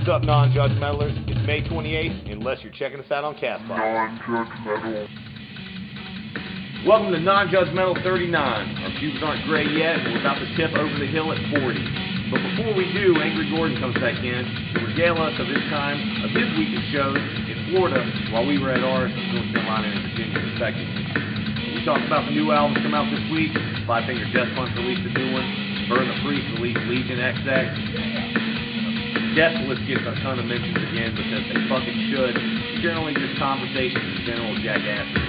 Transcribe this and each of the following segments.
What's up, non-judgmentalers? It's May 28th, unless you're checking us out on Castbox. Non-judgmental. Welcome to Non-Judgemetal 39. Our pubes aren't gray yet, and we're about to tip over the hill at 40. But before we do, Angry Gordon comes back in to regale us of his time of his week of shows in Florida while we were at ours in North Carolina and Virginia, respectively. We talked about the new albums come out this week. Five Finger Death Punch released a new one. Burn the Priest released Legion XX. Deathless gets a ton of mentions again because they fucking should. Generally just conversations in general jackassery.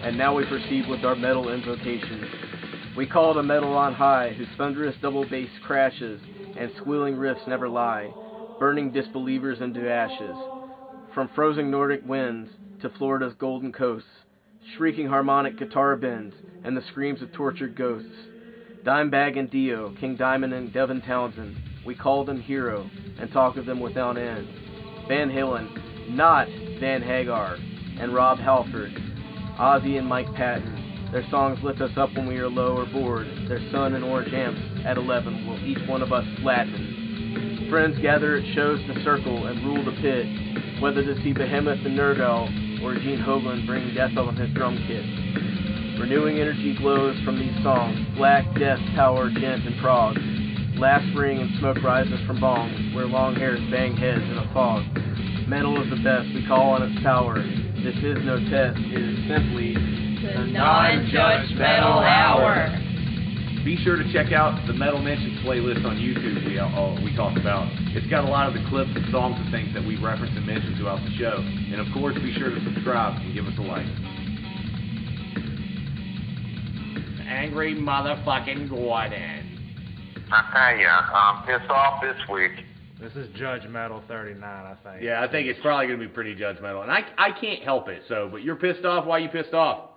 And now we proceed with our metal invocation. We call it a metal on high, whose thunderous double bass crashes and squealing riffs never lie, burning disbelievers into ashes. From frozen Nordic winds to Florida's golden coasts, shrieking harmonic guitar bends and the screams of tortured ghosts. Dimebag and Dio, King Diamond and Devin Townsend, we call them hero and talk of them without end. Van Halen, not Van Hagar, and Rob Halford, Ozzy and Mike Patton. Their songs lift us up when we are low or bored. Their sun and orange amps at 11 will each one of us flatten. Friends gather at shows to circle and rule the pit, whether to see Behemoth and Nergal or Gene Hoglan bring death on his drum kit. Renewing energy glows from these songs, black, death, power, gent, and prog. Last ring and smoke rises from bongs, where long hairs bang heads in a fog. Metal is the best, we call on its power. This is no test, it is simply the Non-Judgemetal Hour. Be sure to check out the Metal Mentions playlist on YouTube we talked about. It's got a lot of the clips and songs and things that we referenced and mentioned throughout the show. And of course, be sure to subscribe and give us a like. Angry motherfucking Gordon. I tell ya, I'm pissed off this week. This is Judgemetal 39, I think. Yeah, I think it's probably going to be pretty judgmental. And I can't help it, so, but you're pissed off? Why are you pissed off?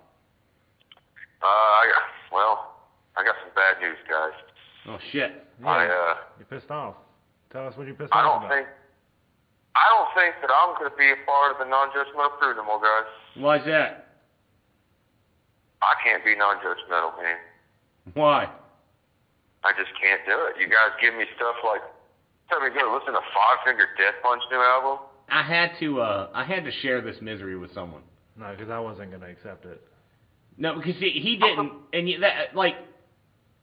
I got some bad news, guys. Oh, shit. Yeah, you're pissed off. Tell us what you're pissed off about. I don't think that I'm going to be a part of the non-judgmental crew no more, guys. Why's that? I can't be non-judgmental, man. Why? I just can't do it. You guys give me stuff like, tell me to go listen to Five Finger Death Punch new album. I had to share this misery with someone. No, because I wasn't going to accept it. No, because he didn't, and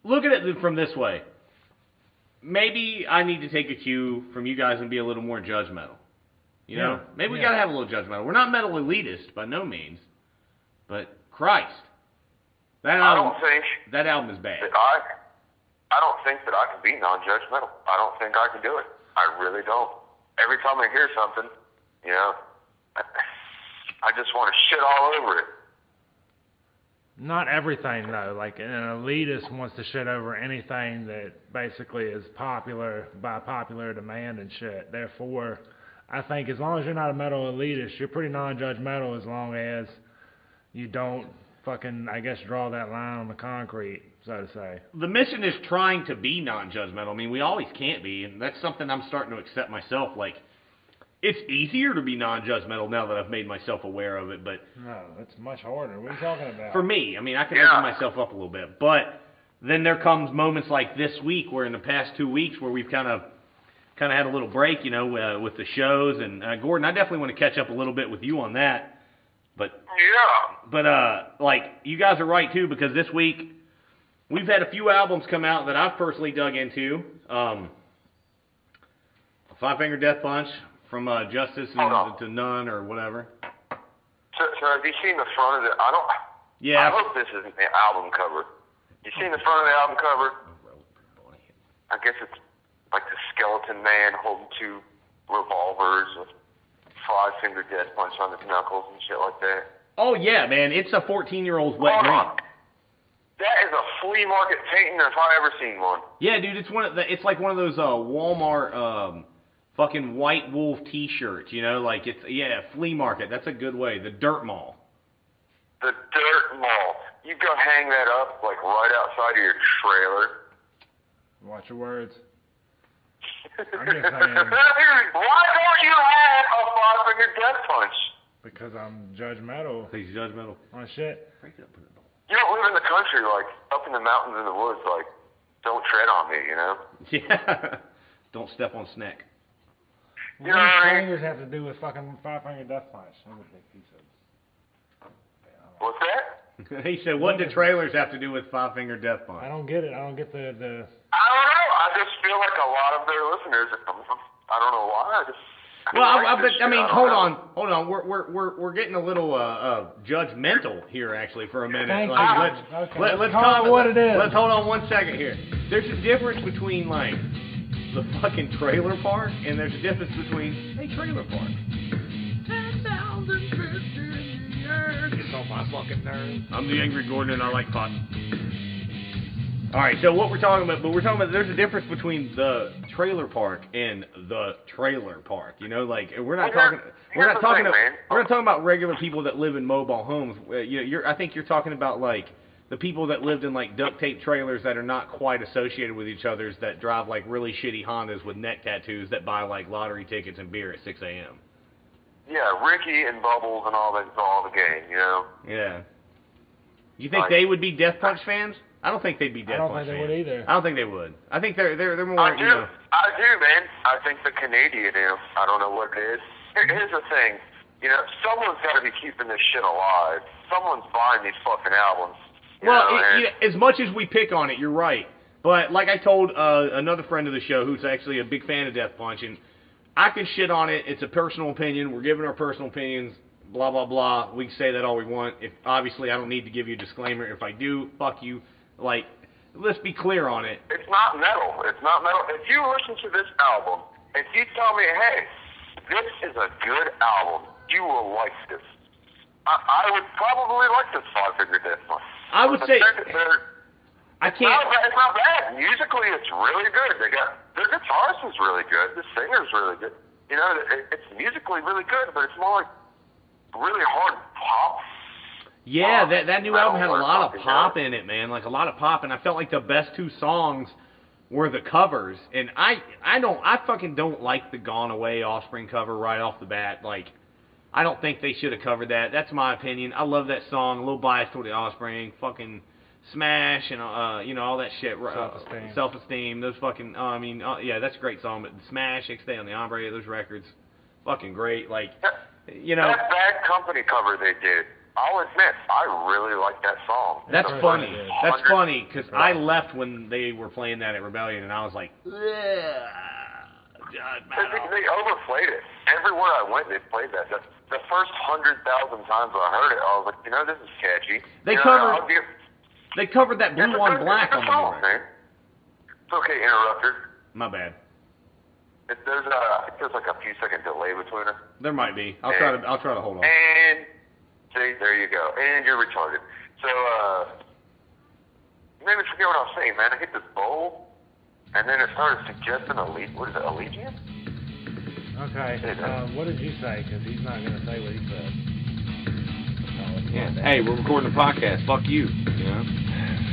look at it from this way. Maybe I need to take a cue from you guys and be a little more judgmental. You know? Maybe we got to have a little judgmental. We're not metal elitist by no means, but Christ. That album is bad. I don't think that I can be non-judgmental. I don't think I can do it. I really don't. Every time I hear something, I just want to shit all over it. Not everything, though. Like, an elitist wants to shit over anything that basically is popular by popular demand and shit. Therefore, I think as long as you're not a metal elitist, you're pretty non-judgmental as long as you don't fucking, I guess, draw that line on the concrete, so to say. The mission is trying to be non-judgmental. I mean, we always can't be, and that's something I'm starting to accept myself. Like, it's easier to be non-judgmental now that I've made myself aware of it, but... No, it's much harder. What are you talking about? For me, I mean, I can open myself up a little bit, but then there comes moments like this week, where in the past 2 weeks, where we've kind of had a little break, with the shows, and Gordon, I definitely want to catch up a little bit with you on that, but... Yeah. But, you guys are right, too, because this week, we've had a few albums come out that I've personally dug into. Five Finger Death Punch, from Justice to None or whatever. So have you seen the front of it? I hope this isn't the album cover. You seen the front of the album cover? I guess it's like the skeleton man holding two revolvers with Five Finger Death Punch on his knuckles and shit like that. Oh yeah, man! It's a 14-year-old's wet dream. That is a flea market painting if I ever seen one. Yeah, dude, it's like one of those Walmart fucking white wolf T-shirts, flea market. That's a good way. The dirt mall. The dirt mall. You go hang that up like right outside of your trailer. Watch your words. I'm just saying. Why don't you have a 5-finger death punch? Because I'm judgmental. He's judgmental. On shit. You don't live in the country, like, up in the mountains in the woods, like, don't tread on me, you know? Yeah. Don't step on snack. You know what I mean? What have to do with fucking Five-Finger Death Punch? That's a big piece of... What's that? He said, what do trailers have to do with Five-Finger Death Punch? I don't get it. I don't get the... I don't know. I just feel like a lot of their listeners are coming from... I don't know why. I mean, hold on. We're getting a little judgmental here, actually, for a minute. Thank like, you. Let's call it what it is. Let's hold on 1 second here. There's a difference between like the fucking trailer park, and there's a difference between a trailer park. 10,000 fish in the air. It's on my fucking nerves. I'm the Angry Gordon, and I like pot. All right, so what we're talking about, there's a difference between the trailer park and the trailer park. You know, like we're not talking about regular people that live in mobile homes. I think you're talking about like the people that lived in like duct tape trailers that are not quite associated with each other, that drive like really shitty Hondas with neck tattoos, that buy like lottery tickets and beer at 6 a.m. Yeah, Ricky and Bubbles and all that, all the gang, you know. Yeah. You think they would be Death Punch fans? I don't think they'd be Death Punch fans. I don't think they would either. I don't think they would. I think they're more. I do, man. I think the Canadian is. I don't know what it is. Here's the thing. You know, someone's got to be keeping this shit alive. Someone's buying these fucking albums. As much as we pick on it, you're right. But like I told another friend of the show, who's actually a big fan of Death Punch, and I can shit on it. It's a personal opinion. We're giving our personal opinions. Blah blah blah. We can say that all we want. If obviously I don't need to give you a disclaimer. If I do, fuck you. Like, let's be clear on it. It's not metal. It's not metal. If you listen to this album, if you tell me, hey, this is a good album, you will like this. I would probably like this Five-Finger Death Punch. I would say... It's not bad. Musically, it's really good. Their guitarist is really good. The singer's really good. You know, it's musically really good, but it's more like really hard pop. Yeah, that new album had a lot of pop in it, man. Like a lot of pop, and I felt like the best two songs were the covers. And I fucking don't like the Gone Away Offspring cover right off the bat. Like, I don't think they should have covered that. That's my opinion. I love that song. A little biased toward the Offspring. Fucking Smash and all that shit. Self-Esteem. Those fucking. Yeah, that's a great song. But Smash, X-Day on the Hombre, those records, fucking great. Like, you know. That Bad Company cover they did. I'll admit, I really like that song. That's funny. That's funny, because I left when they were playing that at Rebellion, and I was like, ugh. They overplayed it. Everywhere I went, they played that. The first 100,000 times I heard it, I was like, this is catchy. They covered that Blue on Black on the song, man. It's okay, interrupter. My bad. I think there's like a few second delay between us. There might be. I'll try to hold on. And see, there you go. And you're retarded. So, you made me forget what I was saying, man. I hit this bowl, and then it started suggesting Allegiant? Okay. What did you say? Because he's not going to say what he said. Yeah. Hey, we're recording a podcast. Fuck you. You know?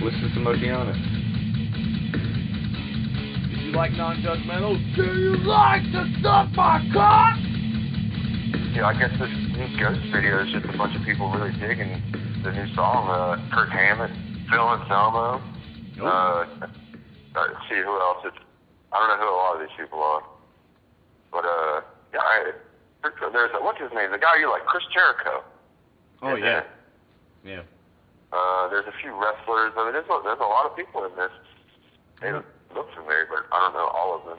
Listen to some Oceana. Do you like non-judgmental? Do you like to suck my cock? Yeah, I guess this new Ghost video is just a bunch of people really digging the new song. Kirk Hammett, Phil Anselmo. Let's see who else. I don't know who a lot of these people are. But, there's what's his name? The guy you like, Chris Jericho. Oh, yeah. Yeah. There's a few wrestlers. I mean, there's a lot of people in this. They look familiar, but I don't know all of them.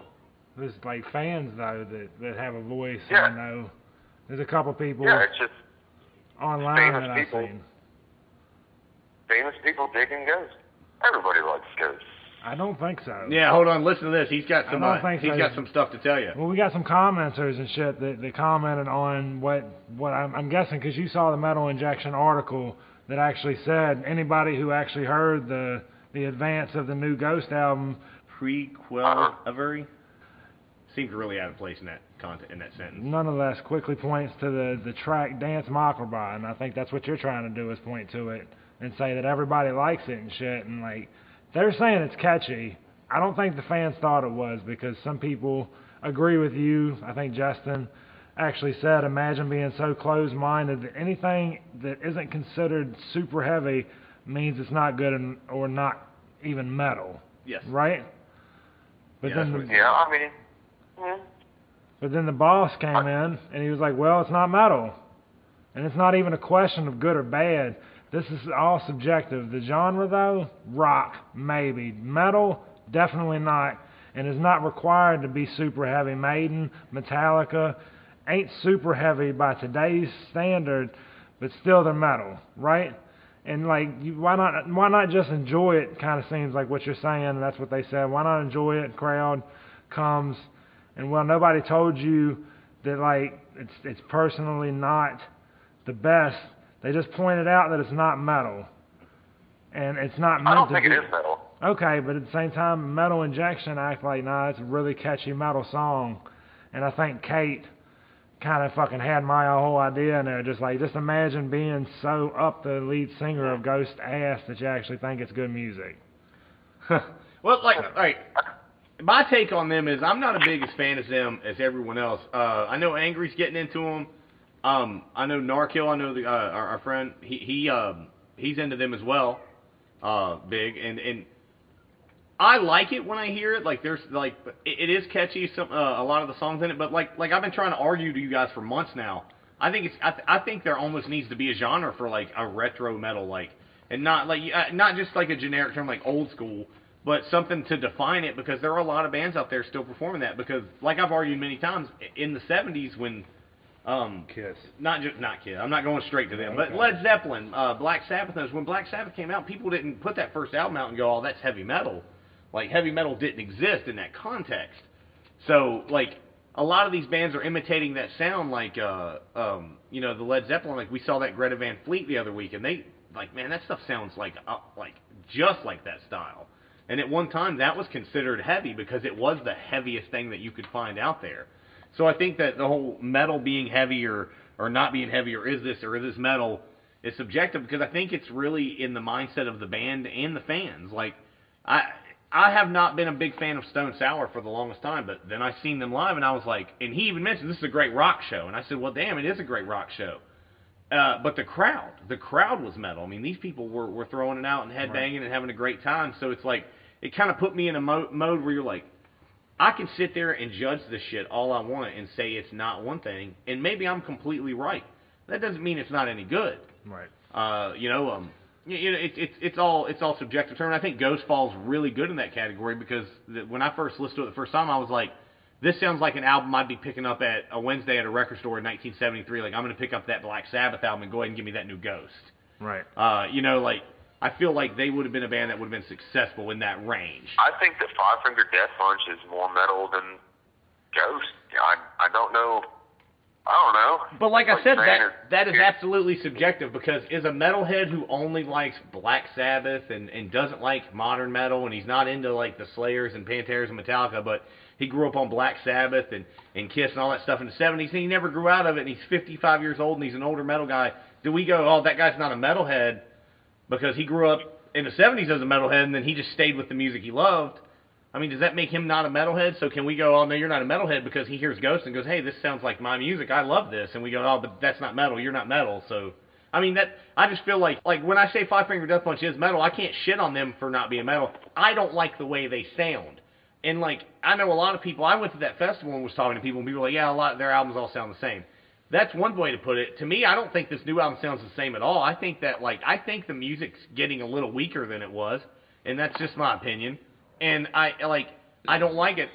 There's like fans though that have a voice. Yeah. I know. There's a couple people. Yeah, it's just online that I've seen. Famous people digging Ghost. Everybody likes Ghost. I don't think so. Yeah, hold on. Listen to this. He's got some. He's got some stuff to tell you. Well, we got some commenters and shit that commented on what I'm guessing, because you saw the Metal Injection article that actually said anybody who actually heard the advance of the new Ghost album. Prequel seems really out of place in that content, in that sentence. Nonetheless, quickly points to the track Dance Macabre, and I think that's what you're trying to do, is point to it and say that everybody likes it and shit, and like they're saying it's catchy. I don't think the fans thought it was, because some people agree with you. I think Justin actually said, imagine being so closed-minded that anything that isn't considered super heavy means it's not good or not even metal. Yes. Right? But Yeah, then But then the boss came in, and he was like, well, it's not metal. And it's not even a question of good or bad. This is all subjective. The genre, though, rock, maybe. Metal, definitely not. And is not required to be super heavy. Maiden, Metallica, ain't super heavy by today's standard, but still they're metal, right? And like, why not just enjoy it? Kind of seems like what you're saying. And that's what they said. Why not enjoy it? Crowd comes, and well, nobody told you that like it's personally not the best. They just pointed out that it's not metal, and it's not meant to be. I don't think it is metal. Okay, but at the same time, Metal Injection act like, nah, it's a really catchy metal song. And I think Kate kind of fucking had my whole idea in there. Just imagine being so up the lead singer of Ghost ass that you actually think it's good music. Well, like, all right, my take on them is I'm not a big as fan as them as everyone else. I know Angry's getting into them. I know Narkill, I know our friend, he's into them as well, big, and I like it when I hear it. Like, there's like, it is catchy, a lot of the songs in it. But like I've been trying to argue to you guys for months now. I think there almost needs to be a genre for like a retro metal, like, and not just like a generic term like old school, but something to define it, because there are a lot of bands out there still performing that. Because like I've argued many times, in the '70s when Kiss, not Kiss, I'm not going straight to them, but Led Zeppelin, Black Sabbath, when Black Sabbath came out, people didn't put that first album out and go, oh, that's heavy metal. Like, heavy metal didn't exist in that context. So, like, a lot of these bands are imitating that sound, like, the Led Zeppelin. Like, we saw that Greta Van Fleet the other week, and they, like, man, that stuff sounds like just like that style. And at one time, that was considered heavy because it was the heaviest thing that you could find out there. So I think that the whole metal being heavy or not being heavy, or is this metal, is subjective, because I think it's really in the mindset of the band and the fans. Like, I have not been a big fan of Stone Sour for the longest time, but then I seen them live, and I was like, and he even mentioned this is a great rock show, and I said, well, damn, it is a great rock show. But the crowd was metal. I mean, these people were throwing it out and headbanging and having a great time. So it's like, it kind of put me in a mode where you're like, I can sit there and judge this shit all I want and say it's not one thing, and maybe I'm completely right. That doesn't mean it's not any good. Right. It's all subjective term. I think Ghost falls really good in that category, because when I first listened to it the first time, I was like, this sounds like an album I'd be picking up at a Wednesday at a record store in 1973. Like, I'm going to pick up that Black Sabbath album and go ahead and give me that new Ghost. Right. I feel like they would have been a band that would have been successful in that range. I think that Five Finger Death Punch is more metal than Ghost. I don't know. But like I said, that is absolutely subjective, because is a metalhead who only likes Black Sabbath and doesn't like modern metal, and he's not into like the Slayers and Panteras and Metallica, but he grew up on Black Sabbath and Kiss and all that stuff in the 70s, and he never grew out of it, and he's 55 years old, and he's an older metal guy. Do we go, oh, that guy's not a metalhead because he grew up in the 70s as a metalhead, and then he just stayed with the music he loved? I mean, does that make him not a metalhead? So can we go, oh, no, you're not a metalhead because he hears Ghost and goes, hey, this sounds like my music, I love this. And we go, oh, but that's not metal, you're not metal. So, I mean, I just feel like when I say Five Finger Death Punch is metal, I can't shit on them for not being metal. I don't like the way they sound. And, like, I know a lot of people, I went to that festival and was talking to people, and people were like, yeah, a lot of their albums all sound the same. That's one way to put it. To me, I don't think this new album sounds the same at all. I think that, I think the music's getting a little weaker than it was, and that's just my opinion. And I don't like it.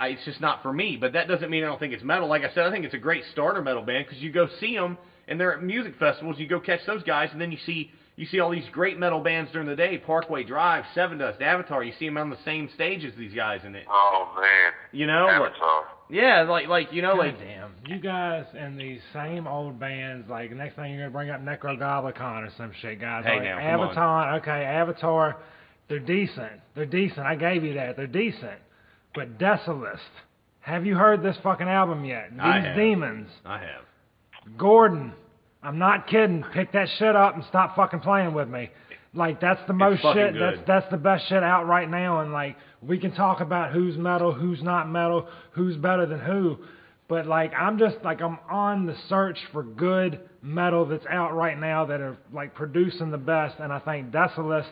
It's just not for me. But that doesn't mean I don't think it's metal. Like I said, I think it's a great starter metal band, because you go see them, and they're at music festivals. You go catch those guys, and then you see all these great metal bands during the day: Parkway Drive, Seven Dust, Avatar. You see them on the same stage as these guys in it. Oh man, Avatar. Damn, you guys in these same old bands. Like, next thing you're gonna bring up Necrogoblicon or some shit, guys. Hey, like, now, Avatar. Okay, Avatar. They're decent. I gave you that. They're decent. But Desolist. Have you heard this fucking album yet? These Demons. I have. Gordon. I'm not kidding. Pick that shit up and stop fucking playing with me. Like, that's the most shit. That's the best shit out right now. And, like, we can talk about who's metal, who's not metal, who's better than who. But like I'm on the search for good metal that's out right now that are like producing the best, and I think Desolist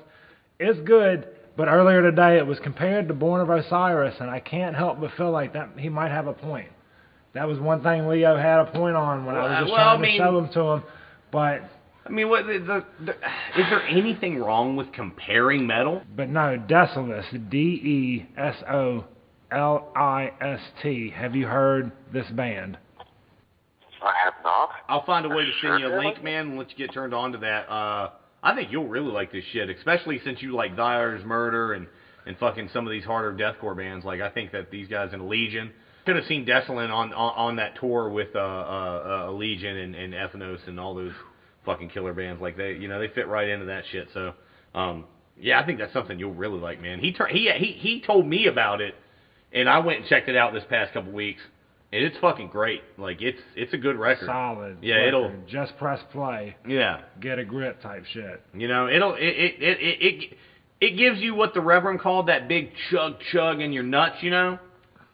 is good. But earlier today it was compared to Born of Osiris, and I can't help but feel like that he might have a point. That was one thing Leo had a point on when I was just trying to show him to him. But I mean, is there anything wrong with comparing metal? But no, Desolist, Desolist. Have you heard this band? I have not. I'll find a way to send you a link, man, and let you get turned on to that. I think you'll really like this shit, especially since you like Thyre's Murder and fucking some of these harder deathcore bands. Like, I think that these guys in Legion could have seen Desolate on that tour with Legion and Ethnos and all those fucking killer bands. Like, they fit right into that shit. So, yeah, I think that's something you'll really like, man. He told me about it, and I went and checked it out this past couple weeks. And it's fucking great. Like, it's a good record. Solid. Yeah, record. It'll just press play. Yeah. Get a grip type shit. You know, it gives you what the Reverend called that big chug in your nuts, you know?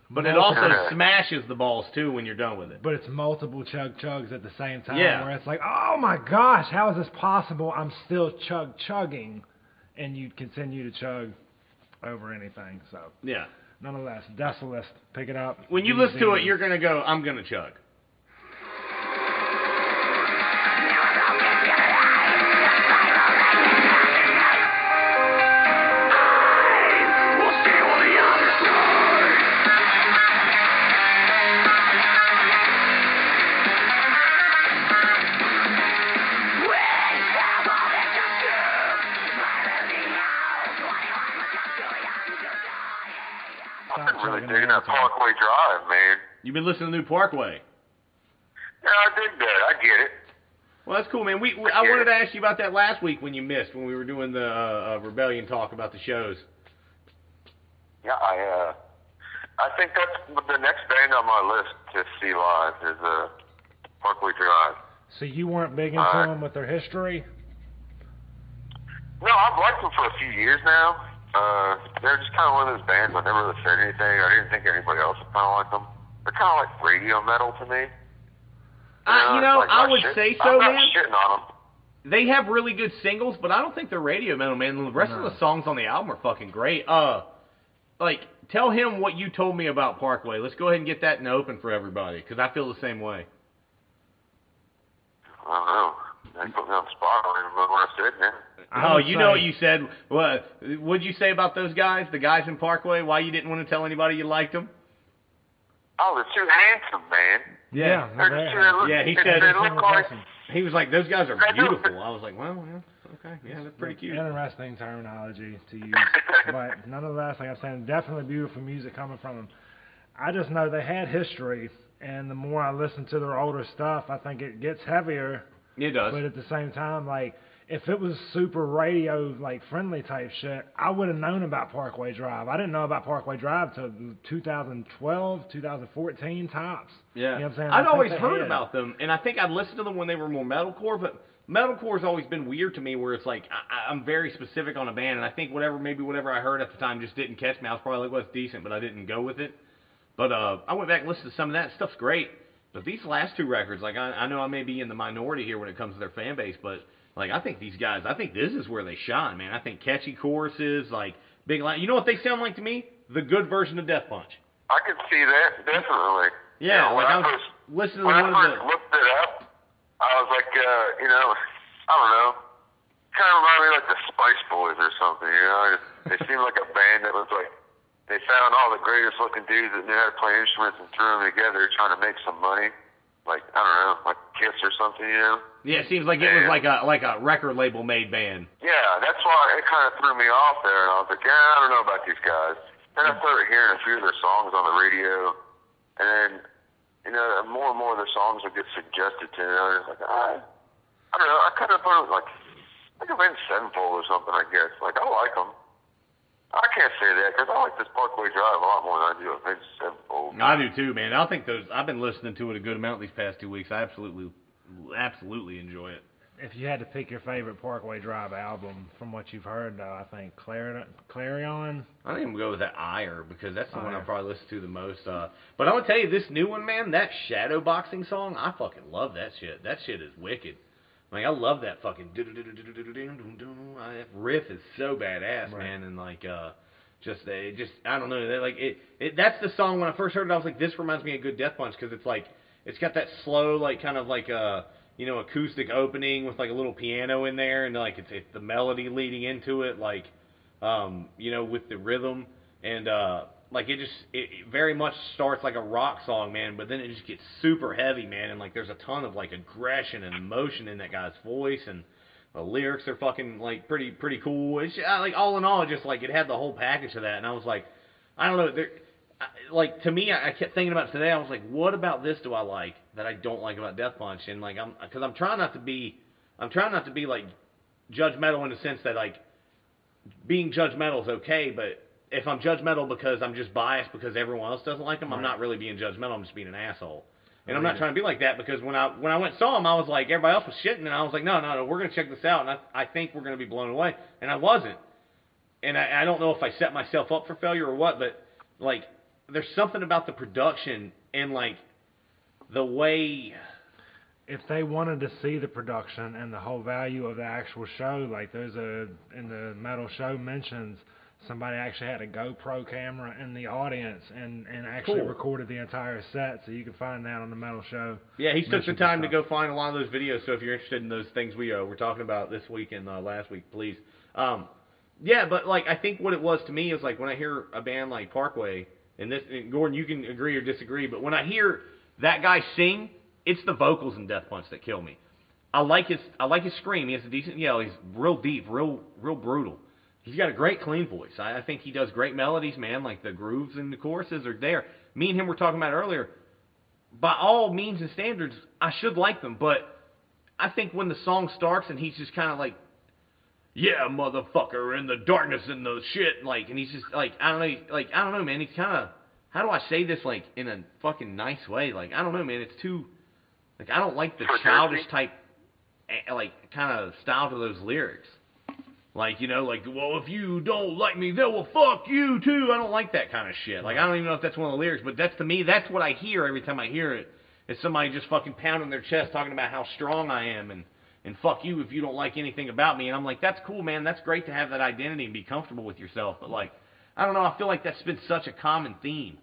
But it also smashes the balls too when you're done with it. But it's multiple chugs at the same time. Yeah. Where it's like, oh my gosh, how is this possible? I'm still chugging, and you continue to chug over anything. So yeah. Nonetheless, Desolist, pick it up. When you listen to it, you're going to go, I'm going to chug. Really digging that Parkway Drive, man. You've been listening to New Parkway. Yeah, I dig that. I get it. Well, that's cool, man. I wanted to ask you about that last week when you missed, when we were doing the Rebellion talk about the shows. Yeah, I think that's the next band on my list to see live is Parkway Drive. So you weren't big into them with their history? No, I've liked them for a few years now. They're just kind of one of those bands I never really said anything. I didn't think anybody else would kind of like them. They're kind of like radio metal to me. I would say so, man. I'm not shitting on them. They have really good singles, but I don't think they're radio metal, man. The rest of the songs on the album are fucking great. Tell him what you told me about Parkway. Let's go ahead and get that in the open for everybody, because I feel the same way. I don't know. They put me on the spot. I don't even remember what I said, man. Oh, you know what you said. What'd you say about those guys, the guys in Parkway? Why you didn't want to tell anybody you liked them? Oh, they're too handsome, man. Yeah. He said they look like, he was like, those guys are beautiful. I was like, well, yeah, okay, yeah, that's pretty cute. Interesting terminology to use, but nonetheless, like I'm saying, definitely beautiful music coming from them. I just know they had history, and the more I listen to their older stuff, I think it gets heavier. It does. But at the same time, like, if it was super radio, like, friendly type shit, I would have known about Parkway Drive. I didn't know about Parkway Drive till 2012, 2014 tops. Yeah. You know what I'm saying? I'd always heard about them, and I think I'd listened to them when they were more metalcore, but metalcore's always been weird to me, where it's like, I'm very specific on a band, and I think whatever I heard at the time just didn't catch me. I was probably like, well, it's decent, but I didn't go with it. But I went back and listened to some of that. Stuff's great. But these last two records, like, I know I may be in the minority here when it comes to their fan base, but like, I think these guys, I think this is where they shine, man. I think catchy choruses, like, big line. You know what they sound like to me? The good version of Death Punch. I can see that, definitely. Yeah, when I first looked it up, I was like, I don't know. Kind of reminded me of like the Spice Boys or something, you know? They seemed like a band that was like, they found all the greatest looking dudes that knew how to play instruments and threw them together trying to make some money. Like, I don't know, like Kiss or something, you know? Yeah, it seems like it was like a record label made band. Yeah, that's why it kind of threw me off there, and I was like, I don't know about these guys. Then I started hearing a few of their songs on the radio, and then, more and more of their songs would get suggested to me, and I was like, I don't know, I kind of put it like Avenged Sevenfold or something, I guess. Like, I like them. I can't say that, because I like this Parkway Drive a lot more than I do Avenged Sevenfold. I do too, man. I think I've been listening to it a good amount these past 2 weeks. I absolutely enjoy it. if you had to pick your favorite Parkway Drive album from what you've heard, though, I think Clarion. I think I'm gonna go with that Ire because that's the one I probably listen to the most. But I'm gonna tell you, this new one, man, that shadow boxing song, I fucking love that shit. That shit is wicked. Like, I love that fucking that riff is so badass, man, and like I don't know, like that's the song when I first heard it, I was like, this reminds me of Good Death Punch because it's like it's got that slow, like kind of like acoustic opening with like a little piano in there, and like it's the melody leading into it, like with the rhythm, and like it very much starts like a rock song, man, but then it just gets super heavy, man, and like there's a ton of like aggression and emotion in that guy's voice, and the lyrics are fucking like pretty cool. It's like all in all, just like it had the whole package of that, and I was like, I don't know, like to me, I kept thinking about it today. I was like, what about this do I like that I don't like about Death Punch? And like I'm trying not to be like judgmental in the sense that like being judgmental is okay, but if I'm judgmental because I'm just biased because everyone else doesn't like them, I'm not really being judgmental. I'm just being an asshole. And I'm not trying to be like that because when I went and saw them, I was like, everybody else was shitting, and I was like, no, we're going to check this out, and I think we're going to be blown away. And I wasn't. And I don't know if I set myself up for failure or what, but like there's something about the production and like the way. If they wanted to see the production and the whole value of the actual show, like in the metal show mentions, somebody actually had a GoPro camera in the audience and actually recorded the entire set, so you can find that on the metal show. Yeah, he took the time to go find a lot of those videos, so if you're interested in those things we're talking about this week and last week, please. Yeah, but like I think what it was to me is like when I hear a band like Parkway, and Gordon, you can agree or disagree, but when I hear that guy sing, it's the vocals in Death Punch that kill me. I like his scream. He has a decent yell. He's real deep, real brutal. He's got a great clean voice. I think he does great melodies, man. Like the grooves and the choruses are there. Me and him were talking about earlier. By all means and standards, I should like them, but I think when the song starts and he's just kind of like, yeah, motherfucker, in the darkness and the shit, like, and he's just like, I don't know, man. He's kind of, how do I say this like in a fucking nice way? Like, I don't know, man. It's too, like, I don't like the childish type, like, kind of style to those lyrics. Like, like, well, if you don't like me, then well, fuck you, too. I don't like that kind of shit. Like, I don't even know if that's one of the lyrics, but that's, to me, that's what I hear every time I hear it. It's somebody just fucking pounding their chest talking about how strong I am and fuck you if you don't like anything about me. And I'm like, that's cool, man. That's great to have that identity and be comfortable with yourself. But, like, I don't know. I feel like that's been such a common theme.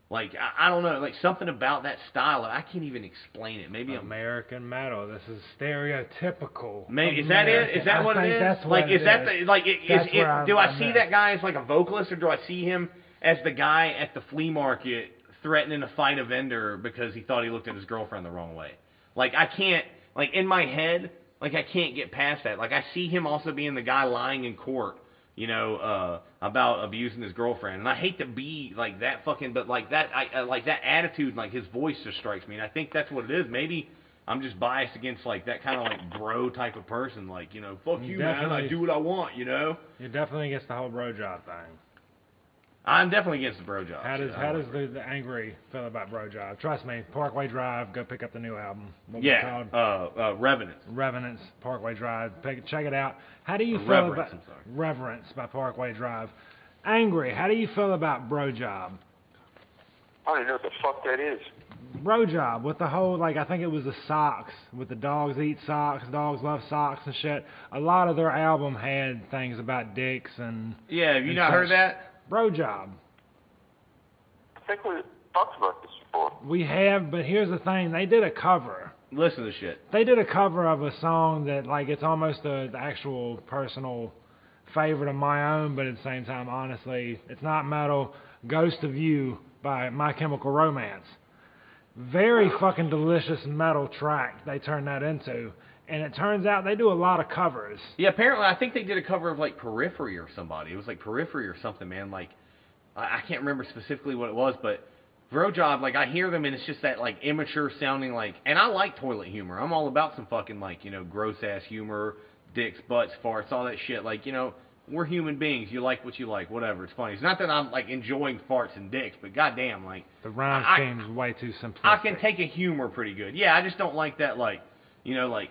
Like, I don't know, like something about that style, I can't even explain it. Maybe American metal. This is stereotypical. Maybe is that it? Is that what it is? That's like, is that the like? Do I see that guy as like a vocalist, or do I see him as the guy at the flea market threatening to fight a vendor because he thought he looked at his girlfriend the wrong way? Like, I can't, like in my head, like I can't get past that. Like I see him also being the guy lying in court, about abusing his girlfriend. And I hate to be like that fucking, but like that, like that attitude, like his voice just strikes me. And I think that's what it is. Maybe I'm just biased against like that kind of like bro type of person. Like, fuck you, man. I do what I want, You're definitely against the whole bro job thing. I'm definitely against the bro job. How does the angry feel about bro job? Trust me, Parkway Drive, go pick up the new album. What was it called? Revenants. Revenants, Parkway Drive. Check it out. How do you feel about Reverence by Parkway Drive? Angry, how do you feel about bro job? I don't even know what the fuck that is. Bro job with the whole, like, I think it was the socks, with the dogs eat socks, dogs love socks and shit. A lot of their album had things about dicks and... Yeah, have you not heard that? Bro job. I think we talked about this before. We have, but here's the thing. They did a cover. Listen to shit. They did a cover of a song that, like, it's almost the actual personal favorite of my own, but at the same time, honestly, it's not metal. Ghost of You by My Chemical Romance. Very fucking delicious metal track they turned that into. And it turns out they do a lot of covers. Yeah, apparently, I think they did a cover of, like, Periphery or somebody. It was, like, Periphery or something, man. Like, I can't remember specifically what it was, but Bro Job, like, I hear them, and it's just that, like, immature sounding, like... And I like toilet humor. I'm all about some fucking, like, gross-ass humor, dicks, butts, farts, all that shit. Like, we're human beings. You like what you like, whatever. It's funny. It's not that I'm, like, enjoying farts and dicks, but goddamn, like... The rhyme scheme is way too simplistic. I can take a humor pretty good. Yeah, I just don't like that, like, like...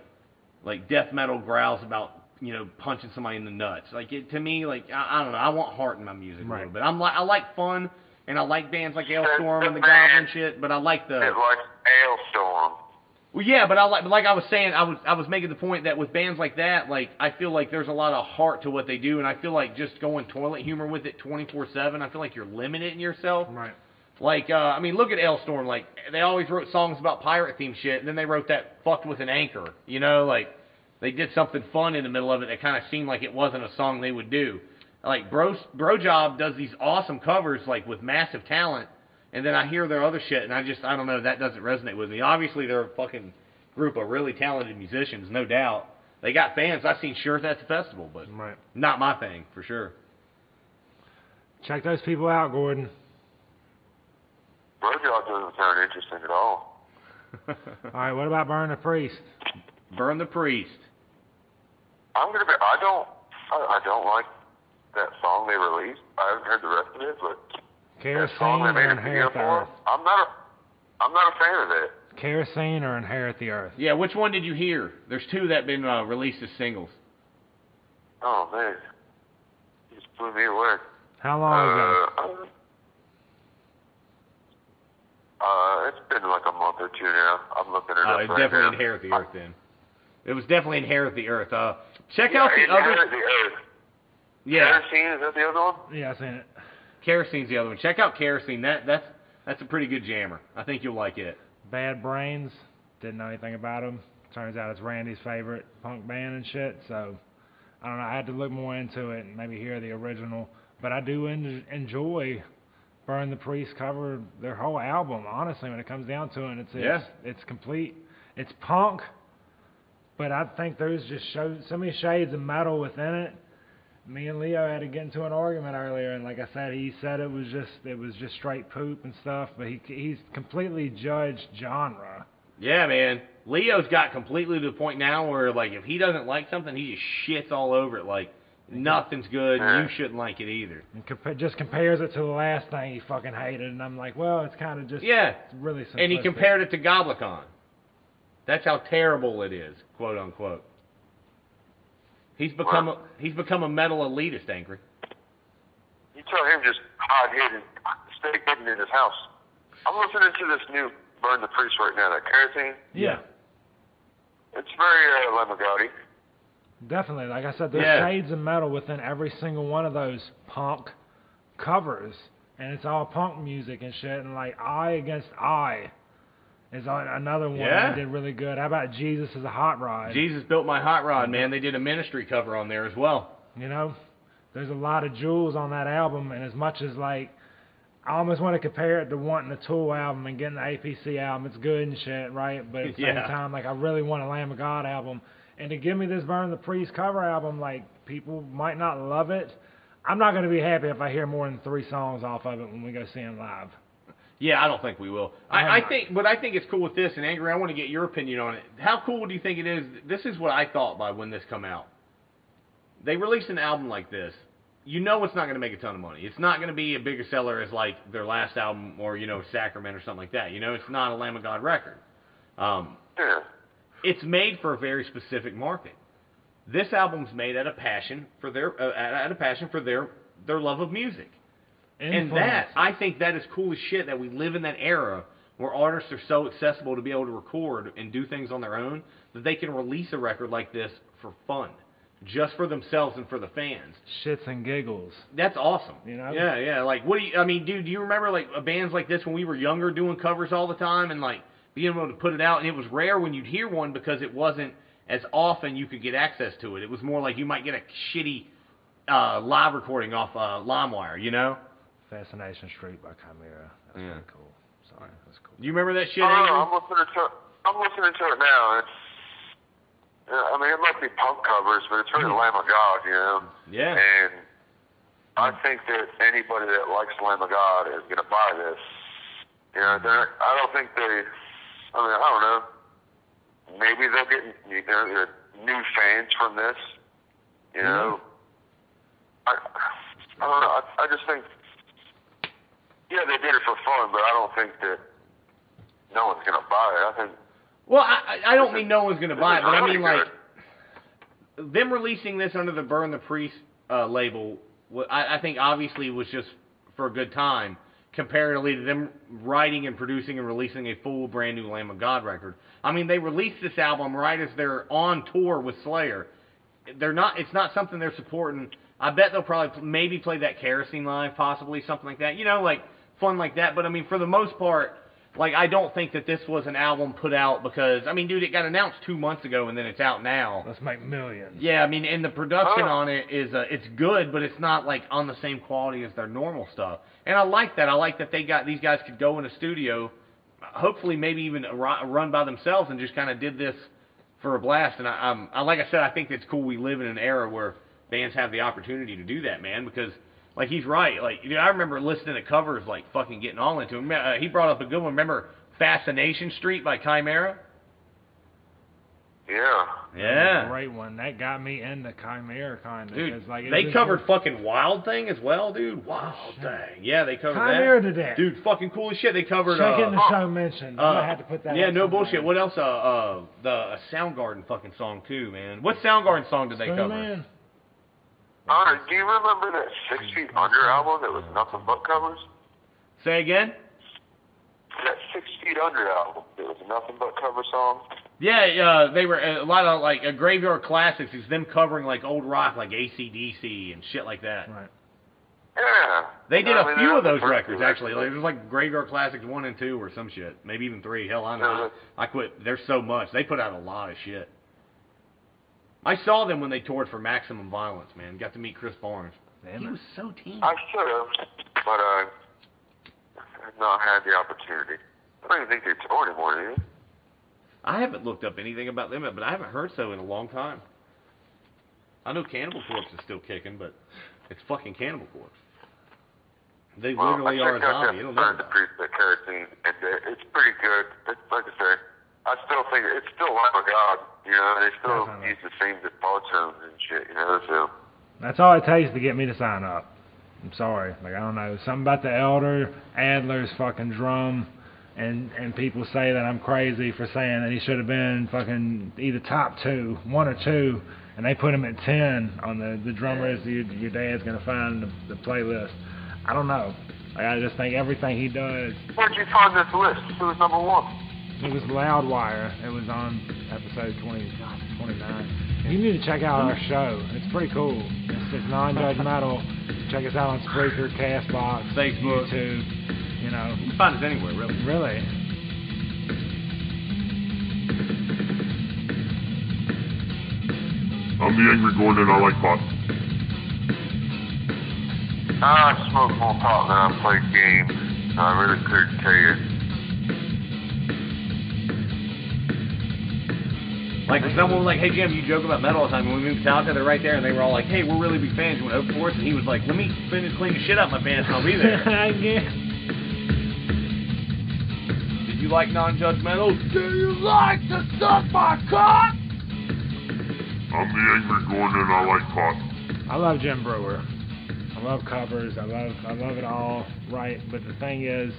like death metal growls about, you know, punching somebody in the nuts. Like, to me, like, I don't know, I want heart in my music a little bit. I like fun, and I like bands like Ailstorm and the Goblin shit, but I like the... It like Ailstorm. Well, yeah, but like I was saying, I was making the point that with bands like that, like, I feel like there's a lot of heart to what they do, and I feel like just going toilet humor with it 24/7, I feel like you're limiting yourself. Right. Like, I mean, look at Ailstorm. Like, they always wrote songs about pirate theme shit, and then they wrote that fucked with an anchor. You know, like, they did something fun in the middle of it that kind of seemed like it wasn't a song they would do. Like, Bro Job does these awesome covers, like, with massive talent, and then I hear their other shit, and I don't know, that doesn't resonate with me. Obviously, they're a fucking group of really talented musicians, no doubt. They got fans. I've seen shirts at the festival, but not my thing, for sure. Check those people out, Gordon. Bro Job doesn't sound interesting at all. All right, what about Burn the Priest? Burn the Priest. I don't like that song they released. I haven't heard the rest of it, but Kerosene that song they made or a video Inherit the for, Earth? I'm not a fan of that. Kerosene or Inherit the Earth? Yeah, which one did you hear? There's two that have been released as singles. Oh man, you just blew me away. How long ago? It's been like a month or two now. I'm looking it up It's right definitely now. Inherit the Earth then. It was definitely Inherit the Earth. Check out the other... Inherit the Earth. Yeah. Kerosene, is that the other one? Yeah, I've seen it. Kerosene's the other one. Check out Kerosene. That's a pretty good jammer. I think you'll like it. Bad Brains. Didn't know anything about them. Turns out it's Randy's favorite punk band and shit, so I don't know. I had to look more into it and maybe hear the original. But I do enjoy Burn the Priest cover their whole album, honestly, when it comes down to it. It's complete. It's punk, but I think there's just so many shades of metal within it. Me and Leo had to get into an argument earlier, and like I said, he said it was just straight poop and stuff, but he's completely judged genre. Yeah, man. Leo's got completely to the point now where, like, if he doesn't like something, he just shits all over it. Like, nothing's good, and you shouldn't like it either. And just compares it to the last thing he fucking hated, and I'm like, well, it's kind of just really simplistic. And he compared it to Goblicon. That's how terrible it is, quote unquote. He's become a metal elitist, Angry. You tell him just stay hidden in his house. I'm listening to this new Burn the Priest right now, that Kerosene. Yeah. It's very Lamb of God-y. Definitely. Like I said, there's shades of metal within every single one of those punk covers. And it's all punk music and shit. And like Eye Against Eye is another one that did really good. How about Jesus is a Hot Rod? Jesus Built My Hot Rod, man. They did a Ministry cover on there as well. You know, there's a lot of jewels on that album. And as much as like, I almost want to compare it to wanting the Tool album and getting the APC album. It's good and shit, right? But at the same time, like, I really want a Lamb of God album. And to give me this Burn the Priest cover album, like, people might not love it. I'm not going to be happy if I hear more than 3 songs off of it when we go see him live. Yeah, I don't think we will. I think it's cool with this, and Angry, I want to get your opinion on it. How cool do you think it is? This is what I thought by when this come out. They released an album like this. You know it's not going to make a ton of money. It's not going to be a bigger seller as, like, their last album or, you know, Sacrament or something like that. You know, it's not a Lamb of God record. It's made for a very specific market. This album's made out of passion for their love of music. And that, I think that is cool as shit that we live in that era where artists are so accessible to be able to record and do things on their own that they can release a record like this for fun. Just for themselves and for the fans. Shits and giggles. That's awesome. You know? Yeah. Like, dude, do you remember, like, bands like this when we were younger doing covers all the time and, like, being able to put it out? And it was rare when you'd hear one because it wasn't as often you could get access to it. It was more like you might get a shitty live recording off LimeWire, you know? Fascination Street by Chimera. That's pretty cool. Sorry, that's cool. Do you remember that shit? I'm listening to it now. I mean, it might be punk covers, but it's really Lamb of God, you know? Yeah. And I think that anybody that likes Lamb of God is going to buy this. You know, I don't think I don't know. Maybe they'll get new fans from this, you know? I don't know. I just think, yeah, they did it for fun, but I don't think that no one's going to buy it. I think... Well, I don't mean no one's going to buy it, but I mean, like, them releasing this under the Burn the Priest label, I think obviously was just for a good time, comparatively to them writing and producing and releasing a full brand new Lamb of God record. I mean, they released this album right as they're on tour with Slayer. It's not something they're supporting. I bet they'll probably maybe play that Kerosene live, possibly, something like that. You know, like, fun like that. But, I mean, for the most part, like, I don't think that this was an album put out because, I mean, dude, it got announced 2 months ago and then it's out now. Let's make millions. Yeah, I mean, and the production on it is, it's good, but it's not, like, on the same quality as their normal stuff. And I like that. I like that these guys could go in a studio, hopefully maybe even run by themselves and just kind of did this for a blast. And I like I said, I think it's cool we live in an era where bands have the opportunity to do that, man, because, like, he's right. Like, I remember listening to covers, like, fucking getting all into him. He brought up a good one. Remember Fascination Street by Chimera? Yeah. Yeah. Great one. That got me into Chimera, kind of. Dude, like, they covered fucking Wild Thing as well, dude. Wild Thing. Yeah, they covered Chimera that. to death. Dude, fucking cool as shit. They covered... Check in the show mentioned. I had to put that yeah, no bullshit. What else? The Soundgarden fucking song, too, man. What Soundgarden song did they cover? Man. Do you remember that 6 Feet Under album that was nothing but covers? Say again? That 6 Feet Under album, it was nothing but cover songs. Yeah, they were a lot of, like, Graveyard Classics is them covering, like, old rock, like AC/DC and shit like that. Right. Yeah. They did a few of those records, actually. Like, it was like Graveyard Classics 1 and 2 or some shit. Maybe even 3. Hell, I know. I quit. There's so much. They put out a lot of shit. I saw them when they toured for Maximum Violence, man. Got to meet Chris Barnes. He was so team. I should have, but I have not had the opportunity. I don't even think they tour anymore, do you? I haven't looked up anything about them, but I haven't heard so in a long time. I know Cannibal Corpse is still kicking, but it's fucking Cannibal Corpse. They literally are a zombie. You don't know the Priest at Kerosene, and it's pretty good. It's, like I say, I still think it's still Lamb of God. You know, they still use the same guitar tones and shit. You know, so that's all it takes to get me to sign up. I'm sorry, like, I don't know, something about the Elder Adler's fucking drum, and people say that I'm crazy for saying that he should have been fucking either top 2, 1 or 2, and they put him at 10 on the drum list your dad's gonna find in the playlist. I don't know. Like, I just think everything he does. Where'd you find this list? Who was number 1? It was Loudwire. It was on episode 29. You need to check out our show. It's pretty cool. It's non-judgmental. Check us out on Spreaker, Castbox, Facebook, YouTube. You know, you can find us anywhere, really. Really. I'm the Angry Gordon and I like pot. I smoke more pot than I play games. I really couldn't tell you. Like, if someone was like, hey, Jim, you joke about metal all the time. When we moved to Metallica, they're right there, and they were all like, hey, we're really big fans. You want to open for us? And he was like, let me finish cleaning the shit out of my pants, and I'll be there. I guess. Did you like non-judgmental? Do you like to suck my cock? I'm the Angry Gordon and I like pot. I love Jim Brewer. I love covers. I love it all, right? But the thing is,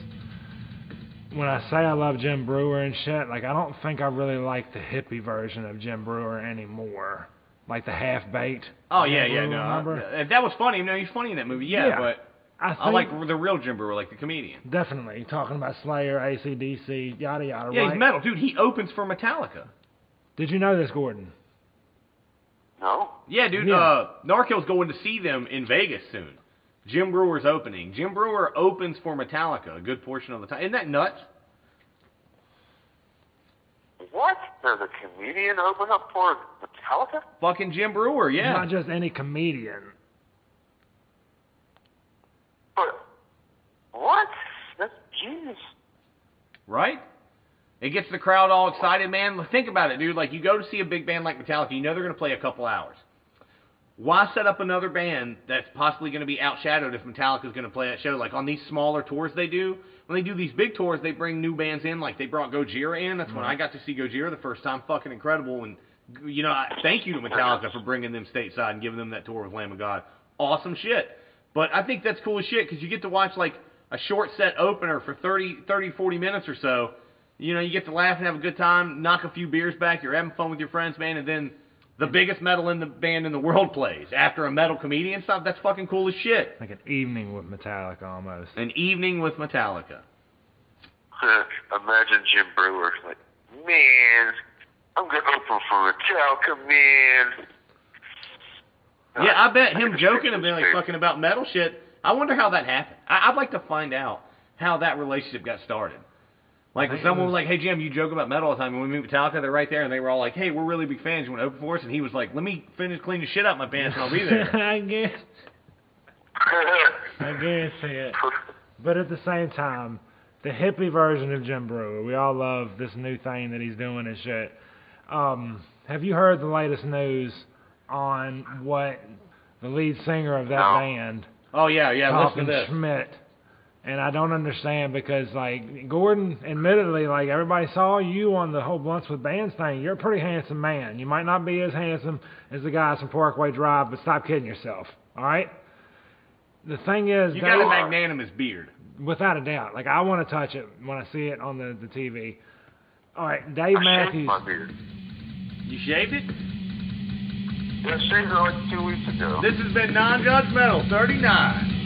when I say I love Jim Brewer and shit, like, I don't think I really like the hippie version of Jim Brewer anymore. Like the half-baked. Oh, Jim yeah, Brewer, no. remember? That was funny. No, he's funny in that movie. Yeah. But I like the real Jim Brewer, like the comedian. Definitely. Talking about Slayer, AC/DC, yada, yada, Yeah, right? he's metal. Dude, he opens for Metallica. Did you know this, Gordon? No. Yeah, dude. Yeah. Narkill's going to see them in Vegas soon. Jim Brewer's opening. Jim Brewer opens for Metallica a good portion of the time. Isn't that nuts? What? There's a comedian open up for Metallica? Fucking Jim Brewer, yeah. Not just any comedian. But, what? That's genius. Right? It gets the crowd all excited, man. Think about it, dude. Like, you go to see a big band like Metallica, you know they're going to play a couple hours. Why set up another band that's possibly going to be outshadowed if Metallica's going to play that show? Like, on these smaller tours they do, when they do these big tours, they bring new bands in. Like, they brought Gojira in. That's when I got to see Gojira the first time. Fucking incredible. And, you know, thank you to Metallica for bringing them stateside and giving them that tour with Lamb of God. Awesome shit. But I think that's cool as shit because you get to watch, like, a short set opener for 30, 40 minutes or so. You know, you get to laugh and have a good time, knock a few beers back, you're having fun with your friends, man, and then the biggest metal in the band in the world plays after a metal comedian and stuff. That's fucking cool as shit. Like an evening with Metallica almost. An evening with Metallica. Imagine Jim Brewer like, man, I'm gonna open for Metallica, man. Yeah, I bet him joking and being like fucking about metal shit. I wonder how that happened. I'd like to find out how that relationship got started. Like, if someone was like, hey, Jim, you joke about metal all the time. When we meet Metallica, they're right there, and they were all like, hey, we're really big fans. You want to open for us? And he was like, let me finish cleaning shit up my pants, and I'll be there. I guess it. But at the same time, the hippie version of Jim Brewer, we all love this new thing that he's doing and shit. Have you heard the latest news on what the lead singer of that band, oh, yeah, listen to this. Schmidt, and I don't understand because, like, Gordon, admittedly, like, everybody saw you on the whole Blunts with Bands thing. You're a pretty handsome man. You might not be as handsome as the guys from Parkway Drive, but stop kidding yourself, all right? The thing is... You got a magnanimous beard. Without a doubt. Like, I want to touch it when I see it on the TV. All right, Dave Matthews... I shaved my beard. You shaved it? Yeah, I shaved it like 2 weeks ago. This has been Non-Judgemetal 39.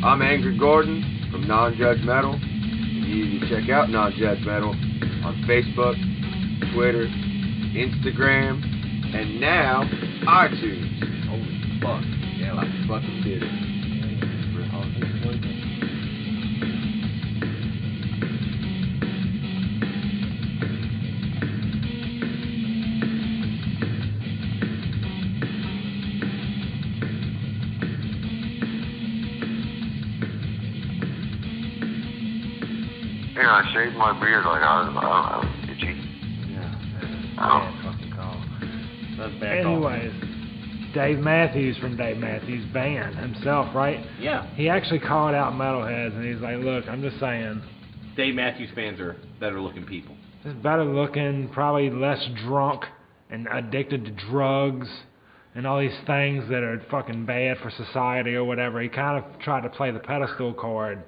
I'm Angry Gordon from Non-Judgemetal. You can check out Non-Judgemetal on Facebook, Twitter, Instagram, and now iTunes. Holy fuck. Yeah, like fucking did it. Yeah, I shaved my beard like I don't know, itchy. Yeah, Oh. bad fucking call. That's bad call. Anyways, Dave Matthews from Dave Matthews Band himself, right? Yeah. He actually called out metalheads, and he's like, look, I'm just saying, Dave Matthews fans are better looking people. just better looking, probably less drunk and addicted to drugs and all these things that are fucking bad for society or whatever. He kind of tried to play the pedestal card,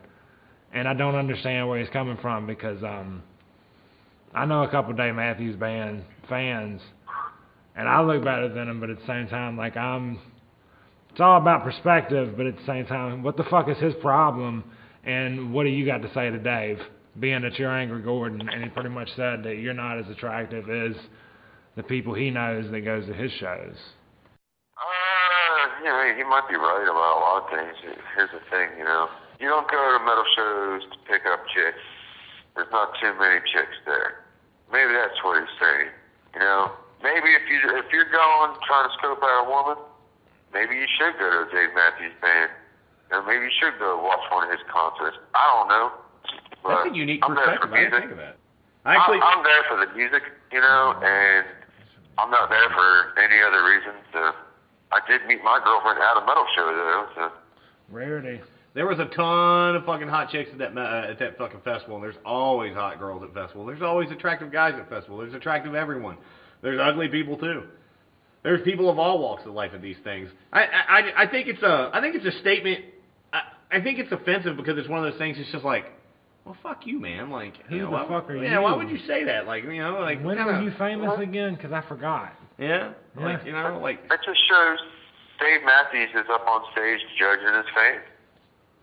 and I don't understand where he's coming from because I know a couple of Dave Matthews Band fans, and I look better than him, but at the same time, like, it's all about perspective, but at the same time, what the fuck is his problem, and what do you got to say to Dave, being that you're Angry Gordon, and he pretty much said that you're not as attractive as the people he knows that goes to his shows. You know, he might be right about a lot of things. Here's the thing, you know. You don't go to metal shows to pick up chicks. There's not too many chicks there. Maybe that's what he's saying, you know. Maybe if you're going trying to scope out a woman, maybe you should go to a Dave Matthews Band. You know, maybe you should go watch one of his concerts. I don't know. But That's a unique I'm there perspective. for I didn't music. think of that. I'm there for the music, you know, and I'm not there for any other reason. So I did meet my girlfriend at a metal show, though. So. Rarity. There was a ton of fucking hot chicks at that fucking festival, and there's always hot girls at festival. There's always attractive guys at festival. There's attractive everyone. There's ugly people too. There's people of all walks of life at these things. I think it's a statement. I think it's offensive because it's one of those things. It's just like, well, fuck you, man. Like, Who the fuck are you? Yeah, why would you say that? Like, you know, like When were you famous again? Because I forgot. Yeah, like, you know, like. It just shows Dave Matthews is up on stage judging his fans.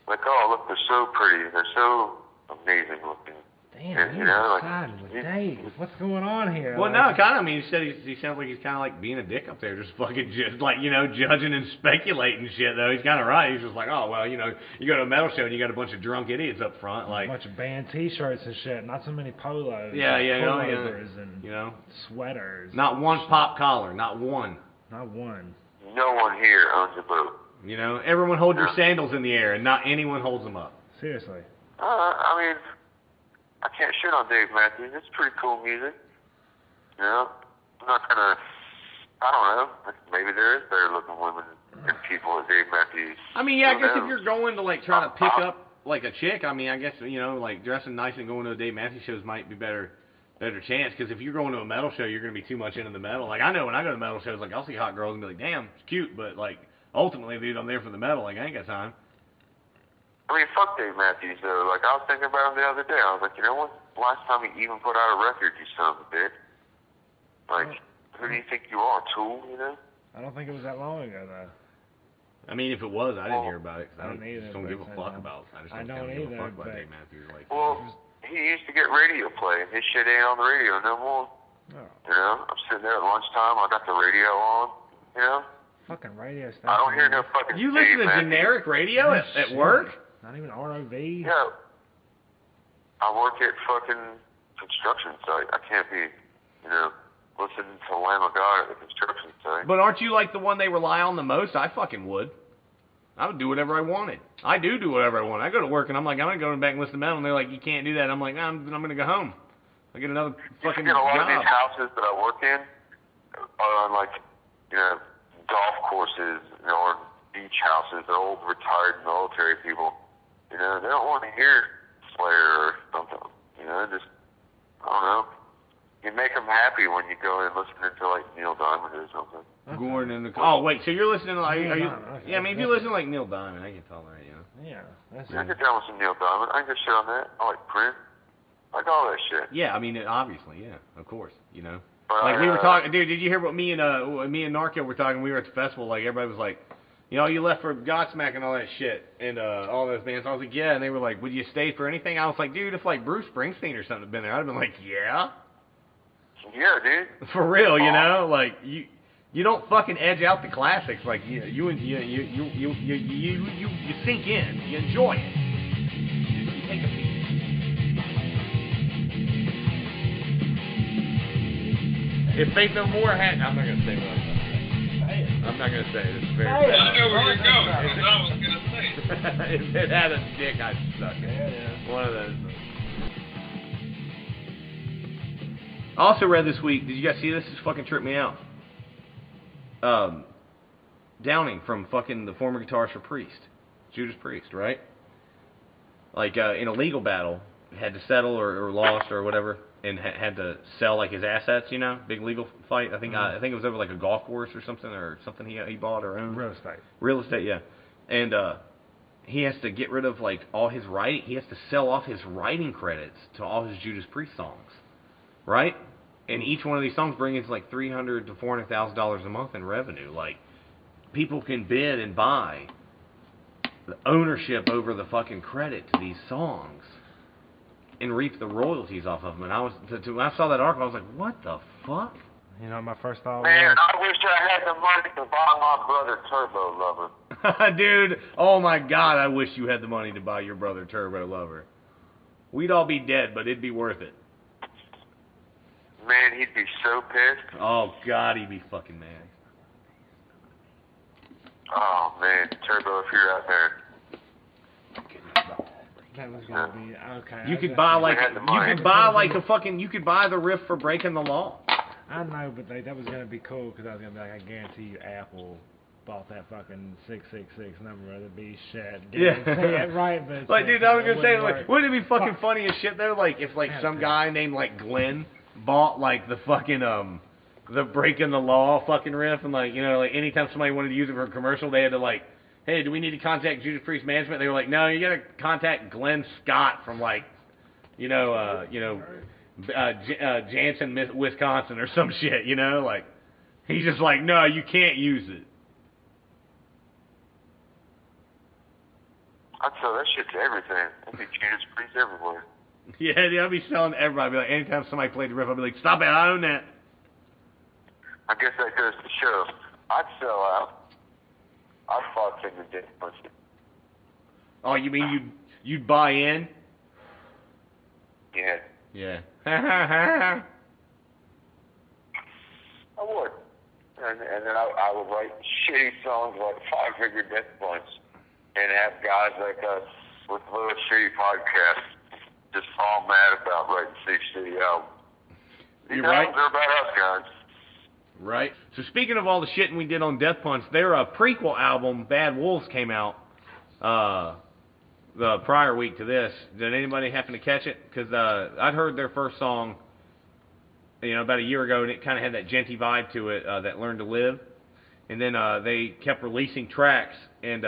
Like, oh, look, they're so pretty. They're so amazing looking. Damn, you know, excited with Dave. What's going on here? Well, like, no, kind of. I mean, he said he sounds like he's kind of like being a dick up there, just fucking just like, you know, judging and speculating shit. Though he's kind of right. He's just like, oh well, you know, you go to a metal show and you got a bunch of drunk idiots up front, like a bunch of band T-shirts and shit. Not so many polos. Yeah, like yeah, pullovers and you know, sweaters. not one pop collar, not one. Not one. No one here owns a boat. You know, everyone hold your sandals in the air, and not anyone holds them up. Seriously. I mean, I can't shit on Dave Matthews. It's pretty cool music. You know, I'm not gonna. I don't know. Maybe there is better looking women and people at Dave Matthews. I mean, yeah, I Who guess knows? if you're going to like try to pick up like a chick, I mean, I guess, you know, like dressing nice and going to a Dave Matthews shows might be better chance, because if you're going to a metal show, you're going to be too much into the metal. Like, I know when I go to metal shows, like, I'll see hot girls and be like, damn, it's cute, but like ultimately, dude, I'm there for the metal. Like, I ain't got time. I mean, fuck Dave Matthews, though. Like, I was thinking about him the other day. I was like, you know what? Last time he even put out a record, you son of a bitch. Like, who do you think you are, Tool, you know? I don't think it was that long ago, though. I mean, if it was, I didn't hear about it. Cause I either, don't give a fuck about it. I don't give a fuck about Dave Matthews. Like, well, he used to get radio play. His shit ain't on the radio no more. Oh. You know? I'm sitting there at lunchtime. I got the radio on, you know? Fucking radio station. I don't hear no fucking You listen to generic radio at work? Not even ROV? Yeah. I work at fucking construction site. I can't be, you know, listening to Lamb of God at the construction site. But aren't you like the one they rely on the most? I fucking would. I would do whatever I wanted. I do whatever I want. I go to work and I'm like, I'm going to go back and listen to metal. And they're like, you can't do that. I'm like, nah, I'm going to go home. I get another fucking job. A lot of job. these houses that I work in are on, like, you know, golf courses, you know, or beach houses. They're old retired military people. You know, they don't want to hear Slayer or something. You know, just, I don't know. You make them happy when you go in listening to, like, Neil Diamond or something. Gordon and the... Oh, wait, so you're listening to, like... Yeah, I mean, if you listen to, like, Neil Diamond, I can tell that, you know? Yeah, that's I get down with some Neil Diamond. I can get shit on that. I like Prince. I like all that shit. Yeah, I mean, obviously, yeah, of course, you know? But, like, we were talking... Dude, did you hear what me and Narco were talking? We were at the festival, like, everybody was like, you know, you left for Godsmack and all that shit, and all those bands. I was like, yeah, and they were like, would you stay for anything? I was like, dude, if, like, Bruce Springsteen or something had been there, I'd have been like, yeah. Yeah, dude. For real, you know, like you don't fucking edge out the classics. Like you sink in, you enjoy it. You take a piece. If Faith No More had, I'm not gonna say what I'm gonna say. I'm not gonna say it. It's very bad. I know where you're going. That's what I was gonna say. If it had a dick, I'd suck it. Yeah. One of those. I also read this week, did you guys see this? This fucking tripped me out. Downing from fucking the former guitarist for Priest. Judas Priest, right? Like, in a legal battle, had to settle or lost or whatever, and had to sell, like, his assets, you know? Big legal fight. I think it was over, like, a golf course or something he bought or owned. Real estate. Real estate, yeah. And, he has to get rid of, like, all his writing. He has to sell off his writing credits to all his Judas Priest songs. Right? And each one of these songs brings like $300,000 to $400,000 a month in revenue. Like, people can bid and buy the ownership over the fucking credit to these songs and reap the royalties off of them. And when I saw that article, I was like, what the fuck? You know, my first thought Man, was... I wish I had the money to buy my brother Turbo Lover. Dude, oh my God, I wish you had the money to buy your brother Turbo Lover. We'd all be dead, but it'd be worth it. Man, he'd be so pissed. Oh, God, he'd be fucking mad. Oh, man, Turbo, if you're out there. That was gonna be... Okay. You could buy the riff for Breaking the Law. I know, but that was gonna be cool, because I was gonna be like, I guarantee you Apple bought that fucking 666 number, that'd be shit. Yeah. Right, but... Like, dude, I was gonna say, like, wouldn't it be fucking funny as shit, though? Like, if, like, some guy named, like, Glenn bought, like, the fucking, the Breaking the Law fucking riff, and, like, you know, like, anytime somebody wanted to use it for a commercial, they had to, like, hey, do we need to contact Judas Priest Management? They were like, no, you gotta contact Glenn Scott from, like, Jansen, Wisconsin, or some shit, you know? Like, he's just like, no, you can't use it. I'd sell that shit to everything. I'd be Judas Priest everywhere. Yeah, I'd be selling to everybody. I'd be like, anytime somebody played the riff, I'd be like, stop it, I own that. I guess that goes to show. I'd sell out. I'd fought Finger Dick Punch. Oh, you mean you'd buy in? Yeah. Yeah. I would. And then I would write shitty songs like Five Finger Death Punch and have guys like us with Little Shitty Podcast just all mad about writing 6 shitty albums. These albums are about us, guys. Right. So speaking of all the shit we did on Death Punch, their prequel album, Bad Wolves, came out the prior week to this. Did anybody happen to catch it? Because I'd heard their first song, about a year ago, and it kind of had that genty vibe to it, that Learn to Live. And then they kept releasing tracks, and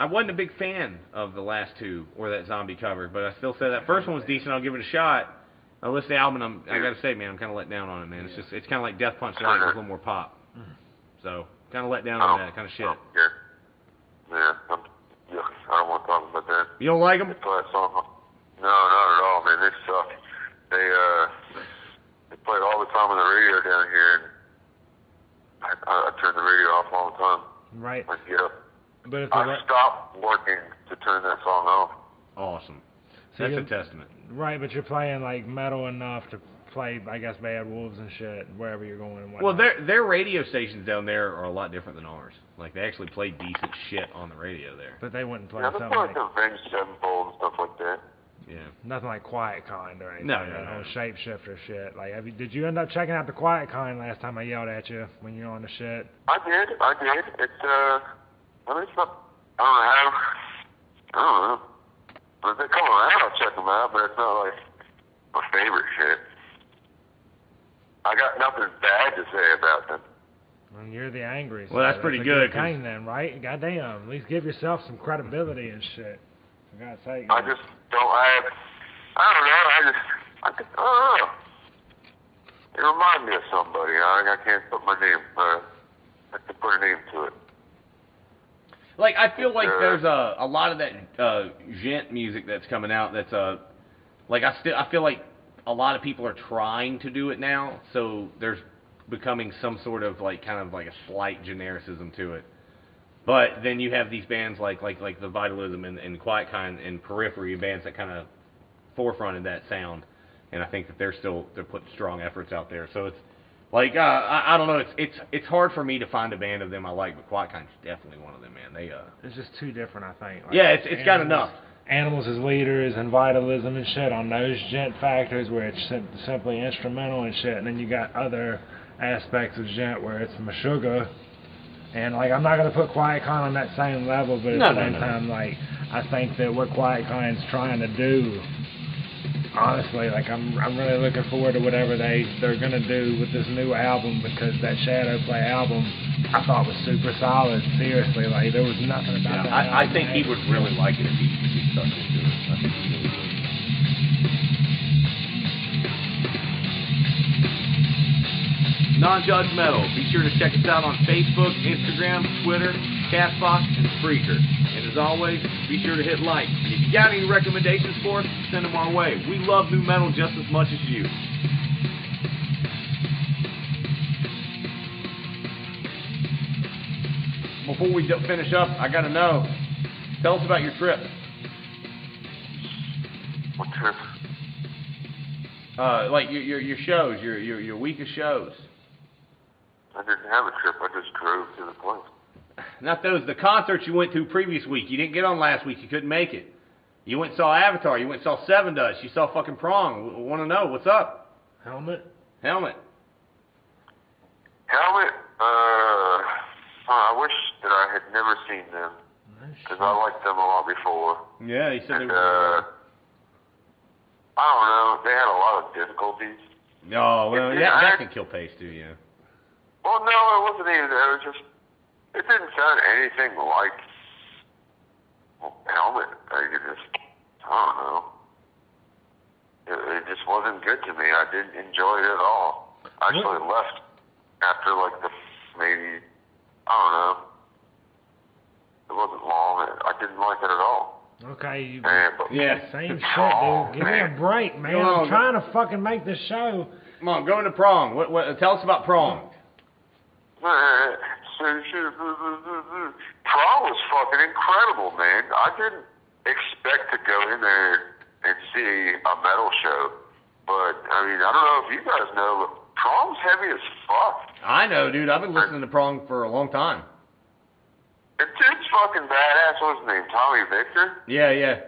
I wasn't a big fan of the last two or that zombie cover, but I still say that first one was decent. I'll give it a shot. I listened to the album, I gotta say, man, I'm kind of let down on it, man. It's kind of like Death Punch Light with a little more pop. So kind of let down on that kind of shit. Yeah, I don't want to talk about that. You don't like them? No, not at all, man. They suck. They play it all the time on the radio down here, and I turn the radio off all the time. Right. I get up. But if I stopped working to turn that song off. Awesome. That's a testament. Right, but you're playing like metal enough to play, I guess, Bad Wolves and shit wherever you're going and whatnot. Well, their radio stations down there are a lot different than ours. Like, they actually play decent shit on the radio there. But they wouldn't play something like Avenged Sevenfold and stuff like that. Yeah. Nothing like Quiet Kind or anything. No. Shapeshifter shit. Like, did you end up checking out the Quiet Kind last time I yelled at you when you were on the shit? I did. It's I mean, it's not. I don't know. But if they come around, I'll check them out. But it's not like my favorite shit. I got nothing bad to say about them. Well, you're the angry. Well, that's pretty good. Thing then, right? Goddamn. At least give yourself some credibility and shit. For God's sake. I just don't have. I don't know. I don't know. It reminds me of somebody. I can't put my name. I have to put a name to it. Like, I feel like there's a lot of that gent music that's coming out that's like I feel like a lot of people are trying to do it now, so there's becoming some sort of like kind of like a slight genericism to it. But then you have these bands like the Vitalism and Quiet Kind and Periphery, bands that kind of forefronted that sound, and I think that they're putting strong efforts out there. So it's like I don't know, it's hard for me to find a band of them I like, but Quiet Kind's definitely one of them, man. It's just too different, I think. Like, yeah, it's got enough. Animals as leaders and Vitalism and shit on those gent factors where it's simply instrumental and shit, and then you got other aspects of gent where it's Meshuggah, and like I'm not gonna put Quiet Kind on that same level, but at the same time, like I think that what Quiet Kind's trying to do, honestly, like I'm really looking forward to whatever they're gonna do with this new album, because that Shadowplay album I thought was super solid. Seriously, like there was nothing about that. I think he would really like it if he stuck into it. I think he really would. Non-Judgemetal. Be sure to check us out on Facebook, Instagram, Twitter, Castbox, and Spreaker. And as always, be sure to hit like. And if you got any recommendations for us, send them our way. We love new metal just as much as you. Before we finish up, I gotta know. Tell us about your trip. What trip? Like your shows, your week of shows. I didn't have a trip. I just drove to the place. Not those. The concerts you went to previous week. You didn't get on last week. You couldn't make it. You went and saw Avatar. You went and saw Seven Dust. You saw fucking Prong. Want to know what's up? Helmet. I wish that I had never seen them, because I liked them a lot before. Yeah, he said they were. I don't know. They had a lot of difficulties. Oh, well, that can kill pace too, yeah. Well, no, it wasn't even. It was just. It didn't sound anything like Helmet. I don't know. It just wasn't good to me. I didn't enjoy it at all. I actually left after like maybe. I don't know. It wasn't long. I didn't like it at all. Okay, same shit, dude. Give me a break, man. I'm trying to fucking make this show. Come on, go into Prong. What? Tell us about Prong. Prong was fucking incredible, man. I didn't expect to go in there and see a metal show, but I mean, I don't know if you guys know, but Prong's heavy as fuck. I know, dude. I've been listening to Prong for a long time. The dude's fucking badass. What's his name? Tommy Victor? Yeah.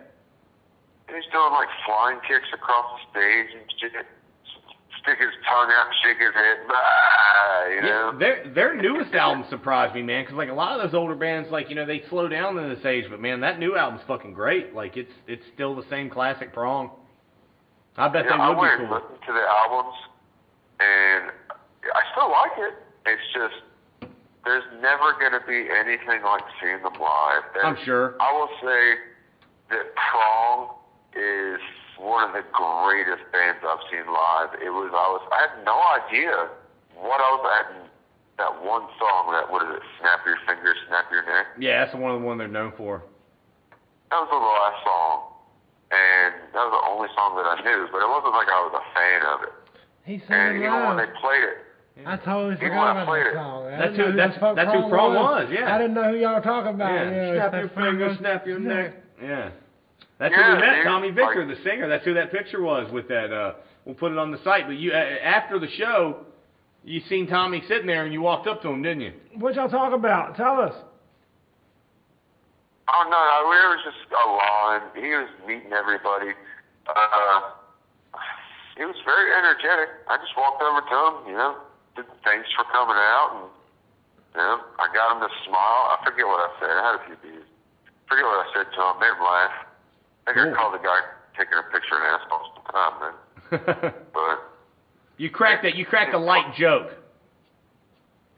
He's doing like flying kicks across the stage and shit. Stick his tongue out and shake his head. You know? Their newest album surprised me, man, because like a lot of those older bands, like, you know, they slow down in this age, but man, that new album's fucking great. Like, it's still the same classic Prong. I bet they would be cool. I went and listened to the albums, and I still like it. It's just, there's never going to be anything like seeing them live. I'm sure. I will say that Prong is one of the greatest bands I've seen live. I had no idea what I was at. That one song, what is it? Snap Your Fingers, Snap Your Neck. Yeah, that's one of the ones they're known for. That was the last song, and that was the only song that I knew. But it wasn't like I was a fan of it. He sang and even when they played it, I totally forgot about that song. That's who Prong was. Yeah. I didn't know who y'all were talking about. Yeah. Snap your fingers, snap your neck. Yeah. That's who we met, Tommy Victor, the singer. That's who that picture was with that. We'll put it on the site. But you, after the show, you seen Tommy sitting there and you walked up to him, didn't you? What y'all talk about? Tell us. Oh, no, it was just a line. He was meeting everybody. He was very energetic. I just walked over to him, did thanks for coming out, and, I got him to smile. I forget what I said. I had a few beers. Forget what I said to him. Made him laugh. I think I called the guy taking a picture of an asshole some time, man. But you cracked a light joke.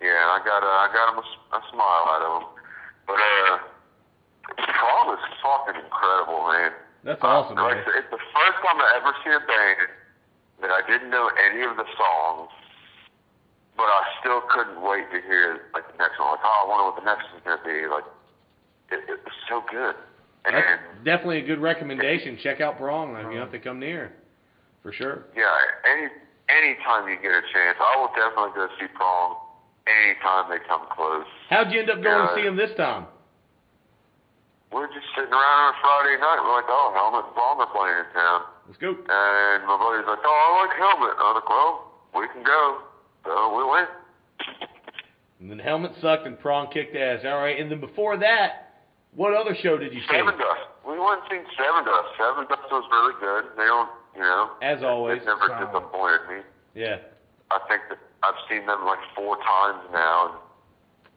Yeah, I got him a smile out of him. But Prong is fucking incredible, man. That's awesome, man. It's the first time I ever seen a band that I didn't know any of the songs, but I still couldn't wait to hear the next one. I wonder what the next is gonna be. It was so good. And that's definitely a good recommendation. Check out Prong if you have to come near, for sure. Yeah, anytime you get a chance, I will definitely go see Prong. Anytime they come close. How'd you end up going to see them this time? We're just sitting around on a Friday night. We're like, oh, Helmet and Prong are playing in town. Let's go. And my buddy's like, oh, I like Helmet. I was like, well, we can go. So we went. And then Helmet sucked and Prong kicked ass. All right. And then before that, what other show did you see? Seven Dust. We went and seen Seven Dust. Seven Dust was really good. They don't, as always. They never disappointed me. Yeah. I think that I've seen them 4 times now.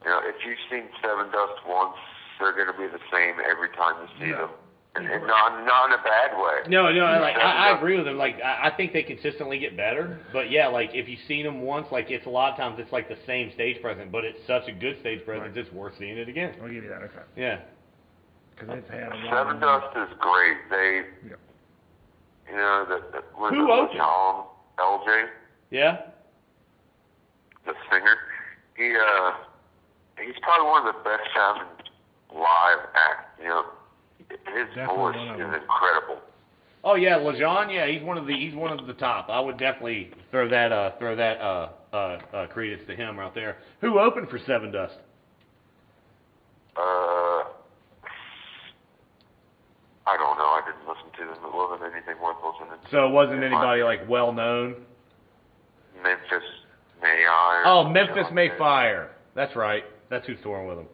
And, if you've seen Seven Dust once, they're going to be the same every time you see them. And not in a bad way. No, I agree with them. I think they consistently get better. But yeah, if you've seen them once, it's a lot of times it's the same stage presence, but it's such a good stage presence, it's worth seeing it again. I'll give you that. Okay. Yeah. Because they've had a lot. Seven Dust is great. They, who opened? LJ. Yeah. The singer. He's probably one of the best sounding live acts. His voice is incredible. Oh yeah, LeJean. Yeah, he's one of the top. I would definitely throw that credence to him right there. Who opened for Seven Dust? I don't know. I didn't listen to them. It wasn't anything worth listening to. So it wasn't anybody well known. Memphis May-I. Oh, Memphis Mayfire. That's right. That's who's touring with them.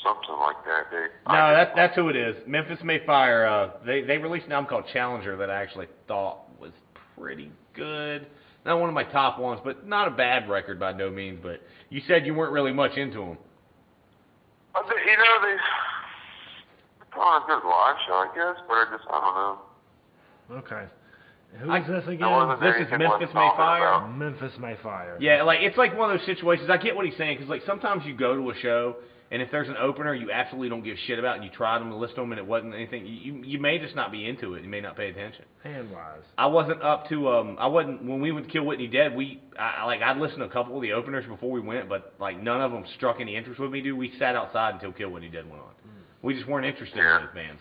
Something like that, dude. No, that's who it is. Memphis Mayfire. They released an album called Challenger that I actually thought was pretty good. Not one of my top ones, but not a bad record by no means. But you said you weren't really much into them. They put on a good live show, I guess, but I don't know. Okay. Who is this again? This is Memphis Mayfire. Memphis Mayfire. Yeah, it's like one of those situations. I get what he's saying, because sometimes you go to a show, and if there's an opener you absolutely don't give a shit about, and you try them and list them, and it wasn't anything, you may just not be into it. You may not pay attention. Hand-wise. I wasn't up to, when we went to Kill Whitney Dead, I'd listened to a couple of the openers before we went, but, none of them struck any interest with me, dude. We sat outside until Kill Whitney Dead went on. We just weren't interested in those bands.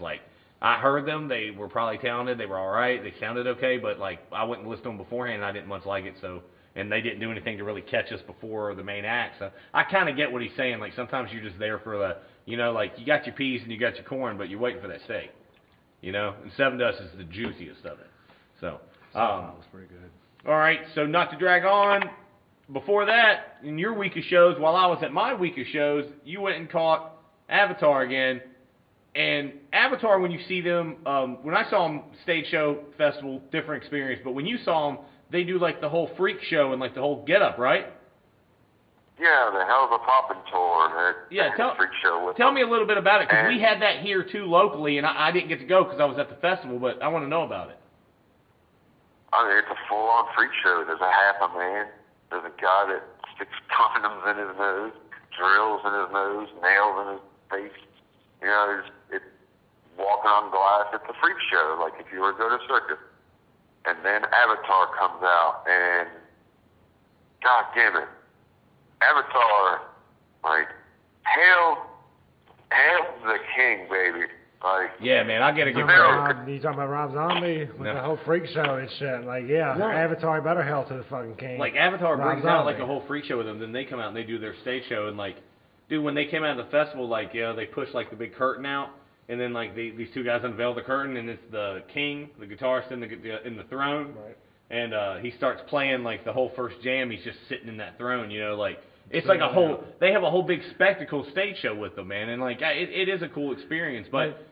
I heard them. They were probably talented. They were all right. They sounded okay, but I wouldn't listen to them beforehand, and I didn't much like it. So, and they didn't do anything to really catch us before the main act. So, I kind of get what he's saying. Sometimes you're just there for the, you got your peas and you got your corn, but you're waiting for that steak. And Seven Dust is the juiciest of it. So, that was pretty good. All right. So, not to drag on. Before that, in your week of shows, while I was at my week of shows, you went and caught Avatar again. And Avatar, when you see them, when I saw them stage show, festival, different experience. But when you saw them, they do the whole freak show and the whole get-up, right? Yeah, the Hell of a Poppin' tour. Freak show. Tell me a little bit about it, because we had that here too locally, and I didn't get to go because I was at the festival. But I want to know about it. I mean, it's a full-on freak show. There's a half a man. There's a guy that sticks condoms in his nose, drills in his nose, nails in his face. You know, it's walking on glass. It's a freak show, like if you were to go to a circus. And then Avatar comes out, and God damn it, Avatar, like, hail the king, baby. Like, yeah, man, I gotta give you talking about Rob Zombie with the whole freak show and shit? Like, yeah, Avatar better hail to the fucking king. Like, Avatar Rob brings Zombie. out like a whole freak show with them. Then they come out and they do their stage show, and like, dude, when they came out of the festival, like, you know, they push like the big curtain out, and then like these two guys unveil the curtain, and it's the king, the guitarist in the throne, right. And he starts playing like the whole first jam. He's just sitting in that throne, you know, like. It's like a whole. They have a whole big spectacle stage show with them, man, and like it is a cool experience. But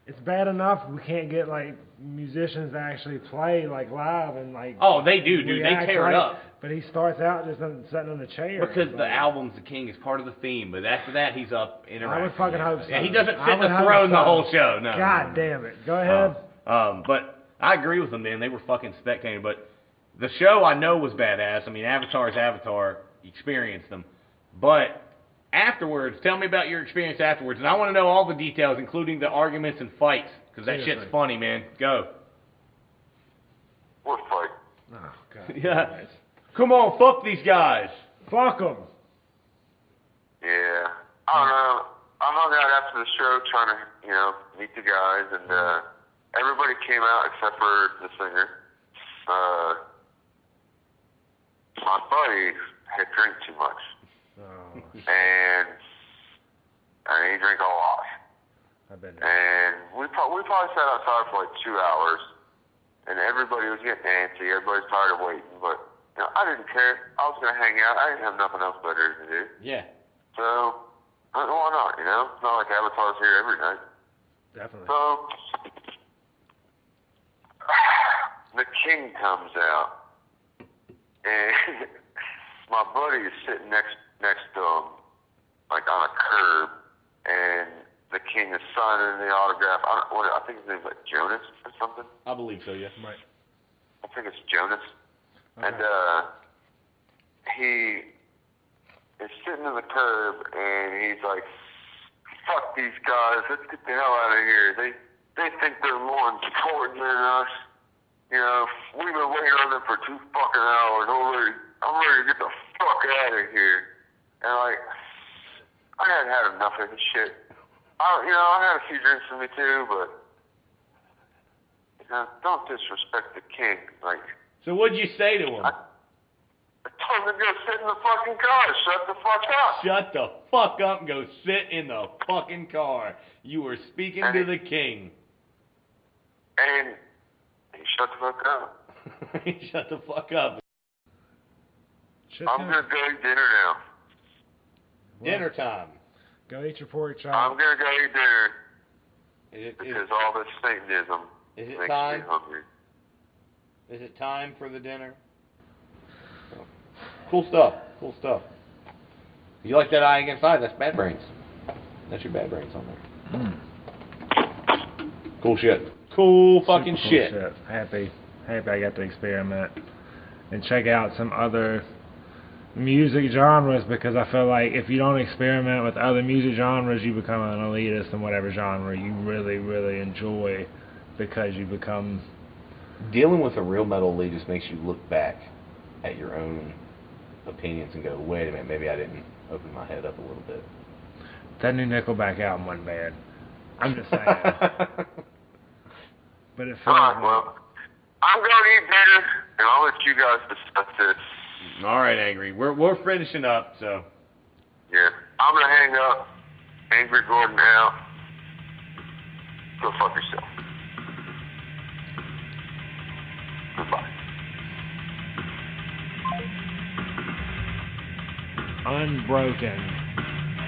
it's bad enough we can't get like musicians to actually play like live and like. Oh, they do, dude. They tear it up. But he starts out just sitting in the chair. Because the album's The King is part of the theme, but after that he's up interacting. I would fucking hope so. Yeah, he doesn't sit in the throne the whole show. No. God damn it. Go ahead. But I agree with them, man. They were fucking spectating. But the show I know was badass. I mean, Avatar's Avatar. Experienced them. But afterwards, tell me about your experience afterwards. And I want to know all the details, including the arguments and fights. Because that shit's funny, man. Go. What fight? Oh, God. Yeah. Come on, fuck these guys. Fuck them. Yeah. I don't know. I hung out after the show trying to, you know, meet the guys. And everybody came out except for the singer. My buddy had drank too much. Oh. And he drank a lot. I've been there. And we probably sat outside for like 2 hours. And everybody was getting antsy. Everybody's tired of waiting. But, you know, I didn't care. I was going to hang out. I didn't have nothing else better to do. Yeah. So, why not, you know? It's not like Avatar's here every night. Definitely. So, the king comes out. And my buddy is sitting next to him, like on a curb, and the king is signing the autograph. I think his name's like Jonas or something. I believe so, yeah. Right. I think it's Jonas. Okay. And he is sitting on the curb, and he's like, "Fuck these guys! Let's get the hell out of here. They think they're more important than us. You know, we've been waiting on them for 2 fucking hours already. I'm ready to get the fuck out of here." And like, I had had enough of this shit. I had a few drinks in me too, but you know, don't disrespect the king. Like, so what'd you say to him? I told him to go sit in the fucking car. Shut the fuck up. Shut the fuck up and go sit in the fucking car. You were speaking to the king. And he shut the fuck up. He shut the fuck up. I'm gonna go eat dinner now. Dinner time. Go eat your pork chop. I'm gonna go eat dinner because all this Satanism is it makes time? me hungry. Is it time for the dinner? Cool stuff. Cool stuff. You like that eye against eye? That's Bad Brains. That's your Bad Brains on there. Cool shit. Cool fucking Cool shit. Happy I got to experiment and check out some other music genres, because I feel like if you don't experiment with other music genres, you become an elitist in whatever genre you really, really enjoy, because you become... Dealing with a real metal elitist makes you look back at your own opinions and go, wait a minute, maybe I didn't open my head up a little bit. That new Nickelback album wasn't bad. I'm just saying. But it feels Alright, well, I'm going to eat dinner, and I'll let you guys discuss this. All right, Angry. We're finishing up, so. Yeah. I'm going to hang up. Angry Gordon out. Go fuck yourself. Goodbye. Unbroken.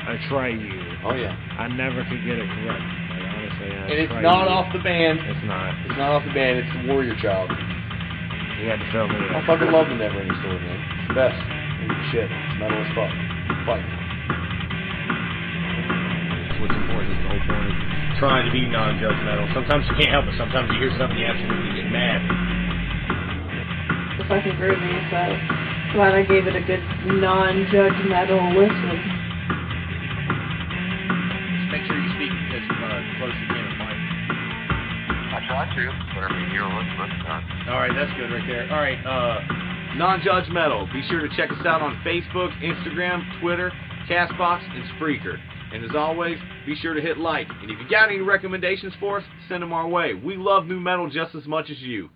Atreyu. Oh, yeah. I never could get it correct. Like, honestly, And it's not off the band. It's not. It's not off the band. It's the Warrior Child. You had to fill me in. I fucking love the Neverending Story, man. It's the best. It's shit. It's metal as fuck. Fight. What's important is the whole point of trying to be non-judgmental. Sometimes you can't help it. Sometimes you hear something you absolutely get mad. The fucking groovy, so... Glad I gave it a good non-judgmental listen. Just make sure you speak close again, Mike. I tried to, but I mean, you're listening. All right, that's good right there. All right, non-judgmental. Be sure to check us out on Facebook, Instagram, Twitter, Castbox, and Spreaker. And as always, be sure to hit like. And if you got any recommendations for us, send them our way. We love new metal just as much as you.